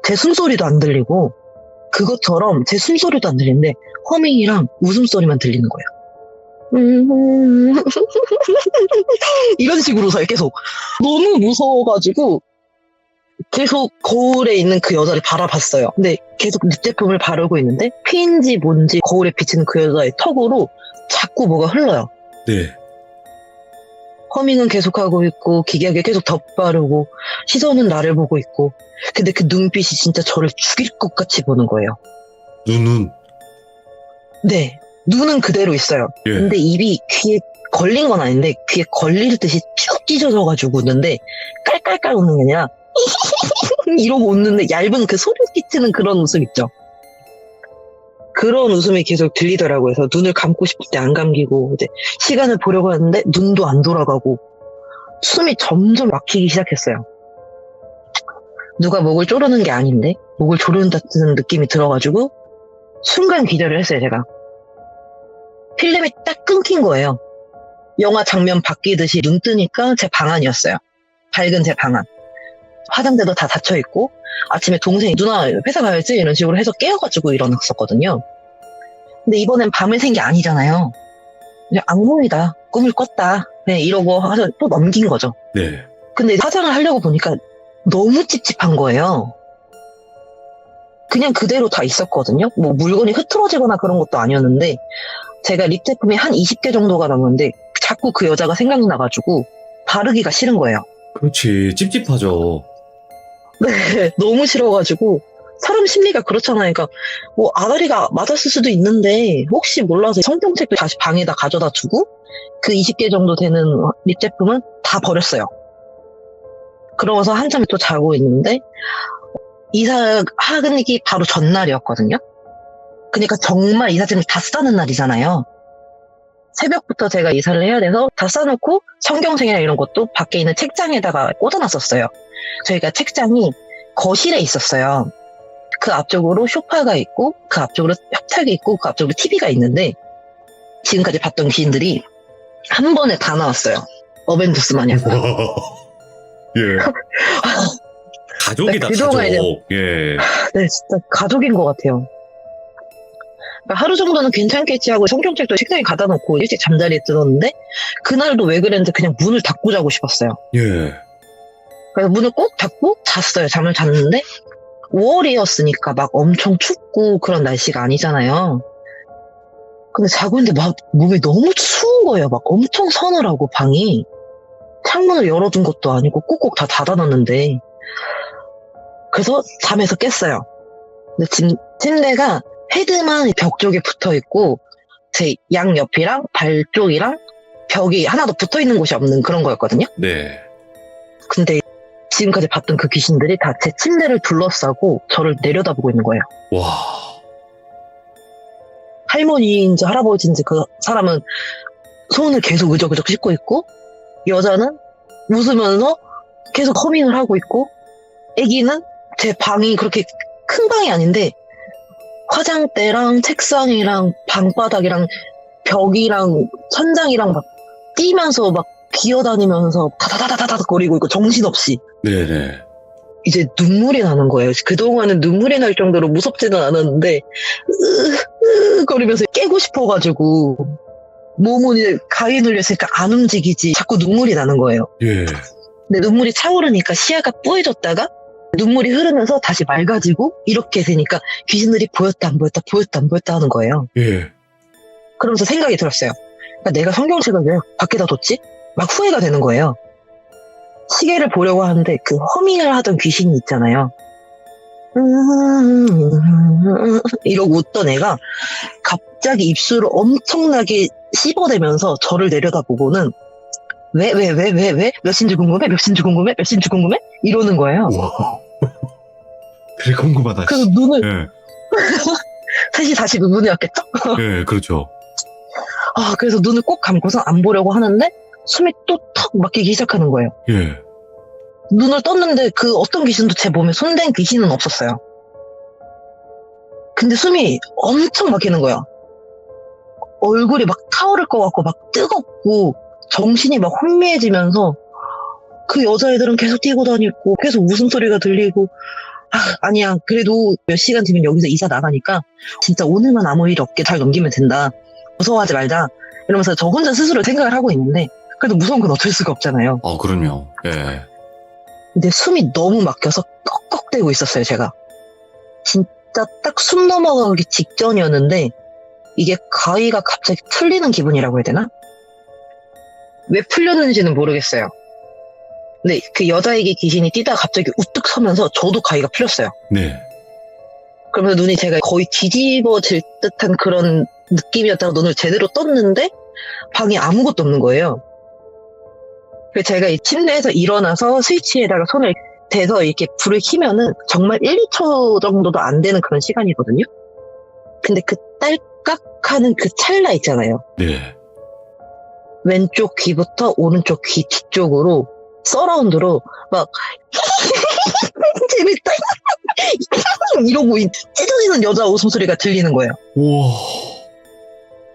제 숨소리도 안 들리고 그것처럼 제 숨소리도 안 들리는데 허밍이랑 웃음소리만 들리는 거예요. 이런 식으로 웃어요. 계속. 너무 무서워가지고 계속 거울에 있는 그 여자를 바라봤어요. 근데 계속 립 제품을 바르고 있는데 피인지 뭔지 거울에 비치는 그 여자의 턱으로 자꾸 뭐가 흘러요. 네. 허밍은 계속하고 있고 기괴하게 계속 덧바르고 시선은 나를 보고 있고 근데 그 눈빛이 진짜 저를 죽일 것 같이 보는 거예요. 눈은. 네. 눈은 그대로 있어요. 예. 근데 입이 귀에 걸린 건 아닌데 귀에 걸릴 듯이 쭉 찢어져가지고 웃는데 깔깔깔 웃는 게 아니라 이러고 웃는데 얇은 그 소리 끼치는 그런 웃음 있죠. 그런 웃음이 계속 들리더라고요. 그래서 눈을 감고 싶을 때 안 감기고 이제 시간을 보려고 하는데 눈도 안 돌아가고 숨이 점점 막히기 시작했어요. 누가 목을 조르는 게 아닌데 목을 조른다는 느낌이 들어가지고 순간 기절을 했어요. 제가. 필름이 딱 끊긴 거예요. 영화 장면 바뀌듯이 눈 뜨니까 제 방 안이었어요. 밝은 제 방 안. 화장대도 다 닫혀있고 아침에 동생이 누나 회사 가야지 이런 식으로 해서 깨워가지고 일어났었거든요. 근데 이번엔 밤을 샌 게 아니잖아요. 그냥 악몽이다. 꿈을 꿨다. 네, 이러고 해서 또 넘긴 거죠. 네. 근데 화장을 하려고 보니까 너무 찝찝한 거예요. 그냥 그대로 다 있었거든요. 뭐 물건이 흐트러지거나 그런 것도 아니었는데 제가 립 제품이 한 20개 정도가 남았는데 자꾸 그 여자가 생각나가지고 바르기가 싫은 거예요. 그렇지. 찝찝하죠. 네, 너무 싫어가지고 사람 심리가 그렇잖아요. 그러니까 뭐 아다리가 맞았을 수도 있는데 혹시 몰라서 성경책도 다시 방에다 가져다 두고 그 20개 정도 되는 립 제품은 다 버렸어요. 그러면서 한참 또 자고 있는데 이사 하기 바로 전날이었거든요. 그러니까 정말 이삿짐을 다 싸는 날이잖아요. 새벽부터 제가 이사를 해야 돼서 다 싸놓고 성경책이나 이런 것도 밖에 있는 책장에다가 꽂아놨었어요. 저희가 책장이 거실에 있었어요. 그 앞쪽으로 소파가 있고 그 앞쪽으로 협탁이 있고 그 앞쪽으로 TV가 있는데 지금까지 봤던 귀신들이 한 번에 다 나왔어요. 어벤져스 마냥. 예. 가족이다, 네, 그동안 가족. 예. 네, 진짜 가족인 것 같아요. 그러니까 하루 정도는 괜찮겠지 하고 성경책도 책상에 갖다 놓고 일찍 잠자리에 들었는데 그날도 왜 그랬는지 그냥 문을 닫고 자고 싶었어요. 예. 그래서 문을 꼭 닫고 잤어요. 잠을 잤는데 5월이었으니까 막 엄청 춥고 그런 날씨가 아니잖아요. 근데 자고 있는데 막 몸이 너무 추운 거예요. 막 엄청 서늘하고 방이. 창문을 열어둔 것도 아니고 꼭꼭 다 닫아놨는데. 그래서 잠에서 깼어요. 근데 지금 침대가 헤드만 벽 쪽에 붙어 있고 제 양옆이랑 발 쪽이랑 벽이 하나도 붙어 있는 곳이 없는 그런 거였거든요. 네. 근데 지금까지 봤던 그 귀신들이 다 제 침대를 둘러싸고 저를 내려다보고 있는 거예요. 와. 할머니인지 할아버지인지 그 사람은 손을 계속 으적으적 씻고 있고 여자는 웃으면서 계속 허밍을 하고 있고 아기는 제 방이 그렇게 큰 방이 아닌데 화장대랑 책상이랑 방바닥이랑 벽이랑 천장이랑 막 뛰면서 막 기어다니면서 다다다다다다 거리고 있고 정신없이 네네. 이제 눈물이 나는 거예요. 그동안은 눈물이 날 정도로 무섭지는 않았는데 거리면서 깨고 싶어가지고 몸은 이제 가위 눌렸으니까 안 움직이지 자꾸 눈물이 나는 거예요. 예. 근데 눈물이 차오르니까 시야가 뿌얘졌다가 눈물이 흐르면서 다시 맑아지고 이렇게 되니까 귀신들이 보였다 안 보였다 보였다 안 보였다 하는 거예요. 예. 그러면서 생각이 들었어요. 그러니까 내가 성경책을 왜 밖에다 뒀지? 막 후회가 되는 거예요. 시계를 보려고 하는데 그 허밍을 하던 귀신이 있잖아요. 이러고 웃던 애가 갑자기 입술을 엄청나게 씹어대면서 저를 내려다보고는 왜? 몇 시인지 궁금해? 몇 시인지 궁금해? 몇 시인지 궁금해? 이러는 거예요. 와. 그래, 궁금하다. 그래서 눈을 예. 셋이 다시 그 문에 왔겠죠? 예, 그렇죠. 그래서 눈을 꼭 감고서 안 보려고 하는데 숨이 또 턱 막히기 시작하는 거예요. 예. 눈을 떴는데 그 어떤 귀신도 제 몸에 손댄 귀신은 없었어요. 근데 숨이 엄청 막히는 거예요. 얼굴이 막 타오를 것 같고 막 뜨겁고 정신이 막 혼미해지면서 그 여자애들은 계속 뛰고 다니고 계속 웃음소리가 들리고 아니야 그래도 몇 시간 뒤면 여기서 이사 나가니까 진짜 오늘만 아무 일 없게 잘 넘기면 된다. 무서워하지 말자. 이러면서 저 혼자 스스로 생각을 하고 있는데 그래도 무서운 건 어쩔 수가 없잖아요. 그럼요. 예. 근데 숨이 너무 막혀서 꺽꺽대고 있었어요, 제가. 진짜 딱 숨 넘어가기 직전이었는데 이게 가위가 갑자기 풀리는 기분이라고 해야 되나? 왜 풀렸는지는 모르겠어요. 근데 그 여자에게 귀신이 뛰다가 갑자기 우뚝 서면서 저도 가위가 풀렸어요. 네. 그러면서 눈이 제가 거의 뒤집어질 듯한 그런 느낌이었다가 눈을 제대로 떴는데 방에 아무것도 없는 거예요. 그래서 제가 이 침대에서 일어나서 스위치에다가 손을 대서 이렇게 불을 켜면은 정말 1, 2초 정도도 안 되는 그런 시간이거든요. 근데 그 딸깍하는 그 찰나 있잖아요. 네. 왼쪽 귀부터 오른쪽 귀 뒤쪽으로 서라운드로 막 재밌다 이러고 찢어지는 여자 웃음소리가 들리는 거예요. 우와.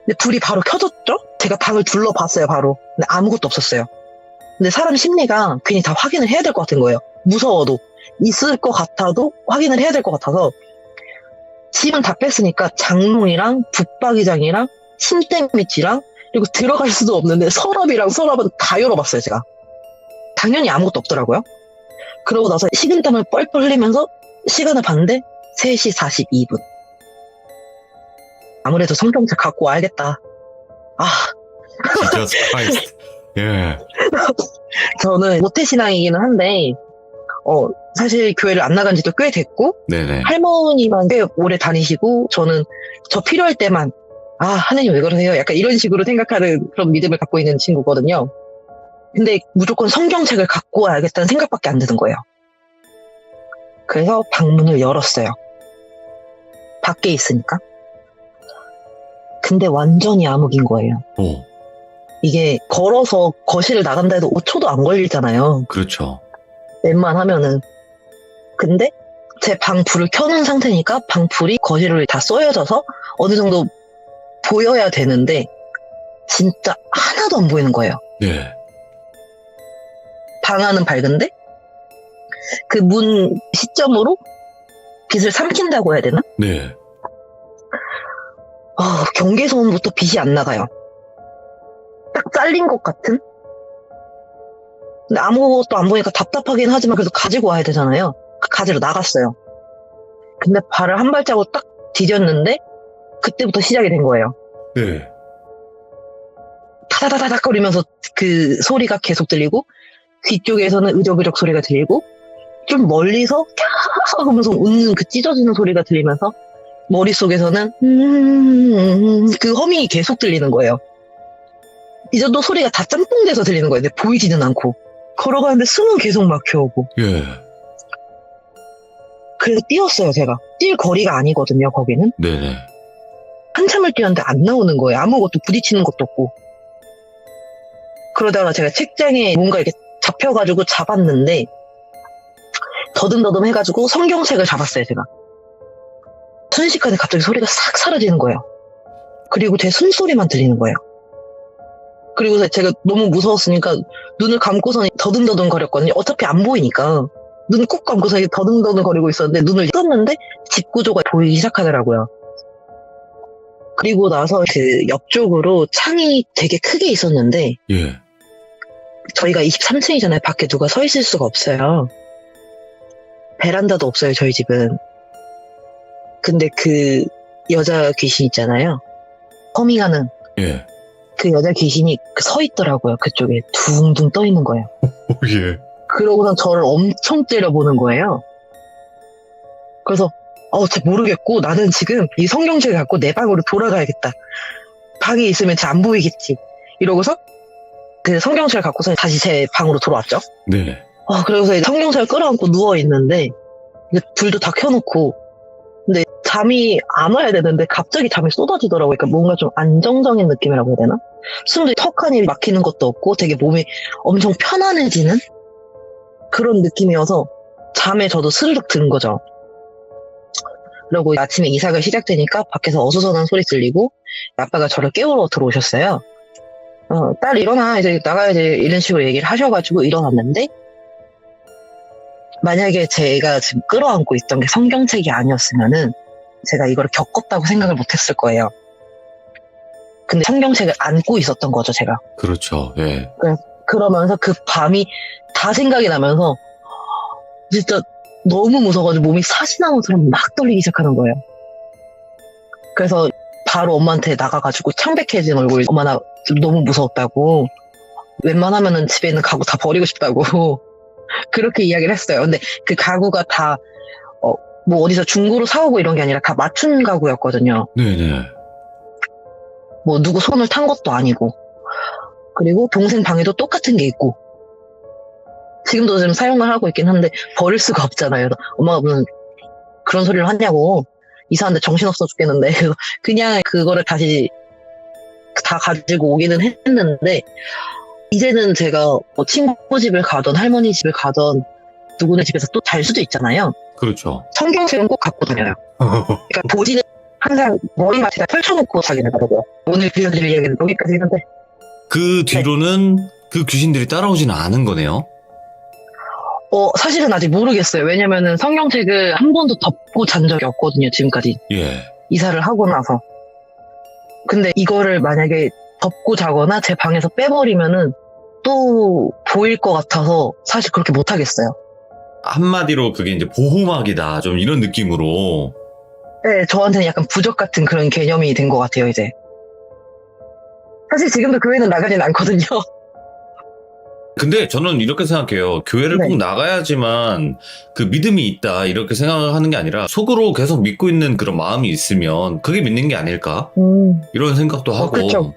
근데 불이 바로 켜졌죠? 제가 방을 둘러봤어요 바로. 근데 아무것도 없었어요. 근데 사람 심리가 괜히 다 확인을 해야 될 것 같은 거예요. 무서워도 있을 것 같아도 확인을 해야 될 것 같아서 집은 다 뺐으니까 장롱이랑 붙박이장이랑 침대 밑이랑 그리고 들어갈 수도 없는데 서랍이랑 서랍은 다 열어봤어요 제가. 당연히 아무것도 없더라고요. 그러고 나서 식은땀을 뻘뻘 흘리면서 시간을 봤는데 3시 42분. 아무래도 성경책 갖고 와야겠다. 지저스 크라이스트. 예. 저는 모태신앙이기는 한데 사실 교회를 안 나간 지도 꽤 됐고 네네. 할머니만 꽤 오래 다니시고 저는 저 필요할 때만 하나님 왜 그러세요? 약간 이런 식으로 생각하는 그런 믿음을 갖고 있는 친구거든요. 근데 무조건 성경책을 갖고 와야겠다는 생각밖에 안 드는 거예요. 그래서 방문을 열었어요. 밖에 있으니까. 근데 완전히 암흑인 거예요. 오, 이게 걸어서 거실을 나간다 해도 5초도 안 걸리잖아요. 그렇죠. 웬만하면은. 근데 제 방 불을 켜놓은 상태니까 방 불이 거실을 다 쏘여져서 어느 정도 보여야 되는데 진짜 하나도 안 보이는 거예요. 네. 방 안은 밝은데 그 문 시점으로 빛을 삼킨다고 해야 되나? 네. 경계선부터 빛이 안 나가요. 딱 잘린 것 같은? 근데 아무것도 안 보니까 답답하긴 하지만 그래도 가지고 와야 되잖아요. 가지러 나갔어요. 근데 발을 한 발자국 딱 디뎠는데 그때부터 시작이 된 거예요. 네. 타다다다닥 거리면서 그 소리가 계속 들리고 귀 쪽에서는 의적의적 소리가 들리고 좀 멀리서 캬 하면서 웃는 그 찢어지는 소리가 들리면서 머릿속에서는 그 허밍이 계속 들리는 거예요. 이제 또 소리가 다 짬뽕돼서 들리는 거예요. 근데 보이지는 않고 걸어가는데 숨은 계속 막혀오고. 예. 그래서 뛰었어요. 제가 뛸 거리가 아니거든요. 거기는 네네. 한참을 뛰었는데 안 나오는 거예요. 아무것도 부딪히는 것도 없고. 그러다가 제가 책장에 뭔가 이렇게 잡혀가지고 잡았는데 더듬더듬 해가지고 성경책을 잡았어요. 제가 순식간에 갑자기 소리가 싹 사라지는 거예요. 그리고 제 숨소리만 들리는 거예요. 그리고서 제가 너무 무서웠으니까 눈을 감고서 더듬더듬 거렸거든요. 어차피 안 보이니까 눈 꾹 감고서 더듬더듬 거리고 있었는데 눈을 떴는데 집 구조가 보이기 시작하더라고요. 그리고 나서 그 옆쪽으로 창이 되게 크게 있었는데 예. 저희가 23층이잖아요. 밖에 누가 서 있을 수가 없어요. 베란다도 없어요. 저희 집은. 근데 그 여자 귀신 있잖아요. 허밍하는 예. 그 여자 귀신이 서 있더라고요. 그쪽에 둥둥 떠 있는 거예요. 예. 그러고선 저를 엄청 째려보는 거예요. 그래서 잘 모르겠고 나는 지금 이 성경책을 갖고 내 방으로 돌아가야겠다. 방에 있으면 잘 안 보이겠지. 이러고서 그 성경책을 갖고서 다시 제 방으로 돌아왔죠. 네. 그래서 성경책을 끌어안고 누워있는데 불도 다 켜놓고 근데 잠이 안 와야 되는데 갑자기 잠이 쏟아지더라고요. 그러니까 뭔가 좀 안정적인 느낌이라고 해야 되나? 숨도 턱하니 막히는 것도 없고 되게 몸이 엄청 편안해지는 그런 느낌이어서 잠에 저도 스르륵 든 거죠. 그리고 아침에 이사가 시작되니까 밖에서 어수선한 소리 들리고 아빠가 저를 깨우러 들어오셨어요. 딸 일어나 이제 나가야지 이런 식으로 얘기를 하셔가지고 일어났는데 만약에 제가 지금 끌어안고 있던 게 성경책이 아니었으면은 제가 이걸 겪었다고 생각을 못했을 거예요. 근데 성경책을 안고 있었던 거죠, 제가. 그렇죠. 예. 그러면서 그 밤이 다 생각이 나면서 진짜 너무 무서워가지고 몸이 사시나무처럼 막 떨리기 시작하는 거예요. 그래서 바로 엄마한테 나가가지고 창백해진 얼굴 엄마 나 너무 무서웠다고 웬만하면은 집에 있는 가구 다 버리고 싶다고 그렇게 이야기를 했어요. 근데 그 가구가 다 뭐 어디서 중고로 사오고 이런 게 아니라 다 맞춘 가구였거든요. 네네. 뭐 누구 손을 탄 것도 아니고 그리고 동생 방에도 똑같은 게 있고 지금도 지금 사용을 하고 있긴 한데 버릴 수가 없잖아요. 엄마가 무슨 그런 소리를 하냐고 이사하는데 정신없어 죽겠는데 그냥 그거를 다시 다 가지고 오기는 했는데 이제는 제가 뭐 친구 집을 가던 할머니 집을 가던 누구네 집에서 또 잘 수도 있잖아요. 그렇죠. 성경책은 꼭 갖고 다녀요. 그러니까 보지는 항상 머리맡에다 펼쳐놓고 자기는 하더라고요. 오늘 들려드릴 이야기는 여기까지 했는데 그 뒤로는 그 귀신들이 따라오지는 않은 거네요. 사실은 아직 모르겠어요. 왜냐면은 성경책을 한 번도 덮고 잔 적이 없거든요. 지금까지. 예. 이사를 하고 나서. 근데 이거를 만약에 덮고 자거나 제 방에서 빼버리면은 또 보일 것 같아서 사실 그렇게 못하겠어요. 한마디로 그게 이제 보호막이다. 좀 이런 느낌으로. 네, 저한테는 약간 부적 같은 그런 개념이 된 것 같아요, 이제. 사실 지금도 교회는 나가진 않거든요. 근데 저는 이렇게 생각해요. 교회를 네. 꼭 나가야지만 그 믿음이 있다. 이렇게 생각하는 게 아니라 속으로 계속 믿고 있는 그런 마음이 있으면 그게 믿는 게 아닐까? 이런 생각도 하고. 그렇죠.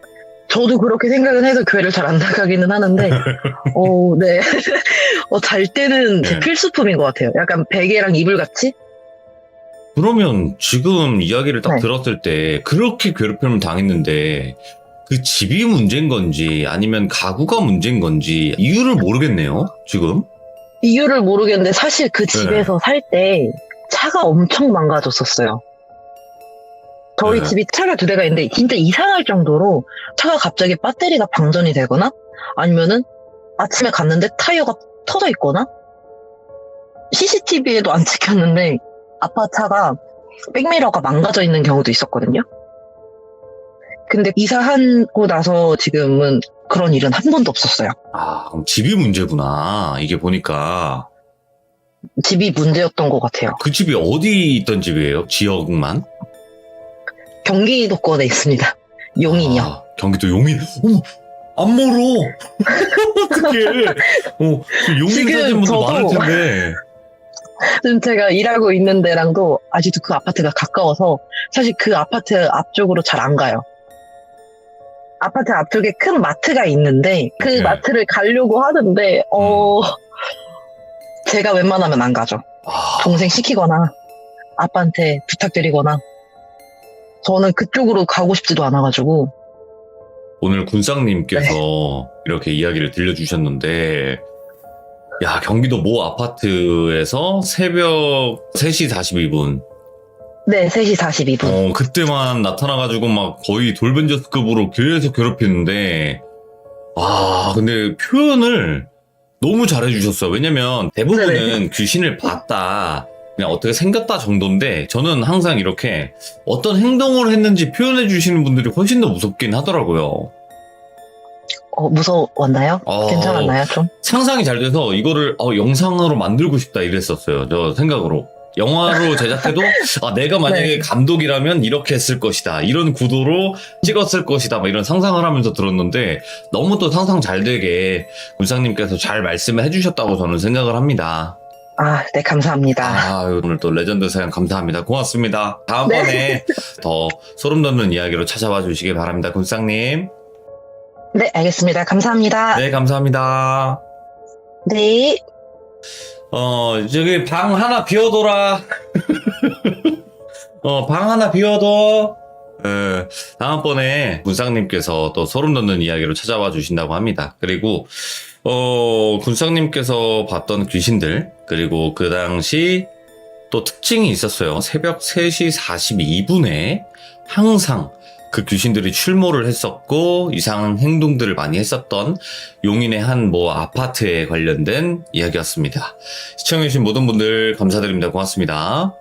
저도 그렇게 생각은 해서 교회를 잘 안 나가기는 하는데, 네. 잘 때는 제 네. 필수품인 것 같아요. 약간 베개랑 이불 같이? 그러면 지금 이야기를 딱 네. 들었을 때 그렇게 괴롭힘을 당했는데 그 집이 문제인 건지 아니면 가구가 문제인 건지 이유를 모르겠네요, 지금. 이유를 모르겠는데 사실 그 집에서 살 때 차가 엄청 망가졌었어요. 저희 네. 집이 차가 2대가 있는데 진짜 이상할 정도로 차가 갑자기 배터리가 방전이 되거나 아니면은 아침에 갔는데 타이어가 터져 있거나 CCTV에도 안 찍혔는데 아빠 차가 백미러가 망가져 있는 경우도 있었거든요. 근데 이사하고 나서 지금은 그런 일은 한 번도 없었어요. 아, 그럼 집이 문제구나. 이게 보니까. 집이 문제였던 것 같아요. 그 집이 어디 있던 집이에요? 지역만? 경기도권에 있습니다. 용인이요. 아, 경기도 용인. 어머, 안 멀어. 어떡해. 그 용인 지금 사신 분도 저도- 많을 텐데. 지금 제가 일하고 있는 데랑도 아직도 그 아파트가 가까워서 사실 그 아파트 앞쪽으로 잘 안 가요. 아파트 앞쪽에 큰 마트가 있는데 그 네. 마트를 가려고 하는데 제가 웬만하면 안 가죠. 아, 동생 시키거나 아빠한테 부탁드리거나 저는 그쪽으로 가고 싶지도 않아가지고 오늘 군상님께서 네. 이렇게 이야기를 들려주셨는데, 야, 경기도 모 아파트에서 새벽 3시 42분. 네 3시 42분 그때만 나타나가지고 막 거의 돌벤져스급으로 계속 괴롭히는데, 아, 근데 표현을 너무 잘해주셨어요. 왜냐면 대부분은 네네. 귀신을 봤다, 그냥 어떻게 생겼다 정도인데, 저는 항상 이렇게 어떤 행동을 했는지 표현해주시는 분들이 훨씬 더 무섭긴 하더라고요. 무서웠나요? 어. 괜찮았나요 좀? 상상이 잘 돼서 이거를 영상으로 만들고 싶다 이랬었어요. 저 생각으로. 영화로 제작해도 내가 만약에 네. 감독이라면 이렇게 했을 것이다. 이런 구도로 찍었을 것이다. 막 이런 상상을 하면서 들었는데 너무 또 상상 잘 되게 군상님께서 잘 말씀을 해주셨다고 저는 생각을 합니다. 네 감사합니다. 아, 오늘 또 레전드 사연 감사합니다. 고맙습니다. 다음번에 더 소름 돋는 이야기로 찾아와 주시기 바랍니다. 군상님. 네 알겠습니다. 감사합니다. 네, 감사합니다. 네. 저기 방 하나 비워둬라. 방 하나 비워둬. 다음번에 군상님께서 또 소름 돋는 이야기로 찾아와 주신다고 합니다. 그리고, 군상님께서 봤던 귀신들, 그리고 그 당시 또 특징이 있었어요. 새벽 3시 42분에 항상 그 귀신들이 출몰을 했었고 이상한 행동들을 많이 했었던 용인의 한 뭐 아파트에 관련된 이야기였습니다. 시청해주신 모든 분들 감사드립니다. 고맙습니다.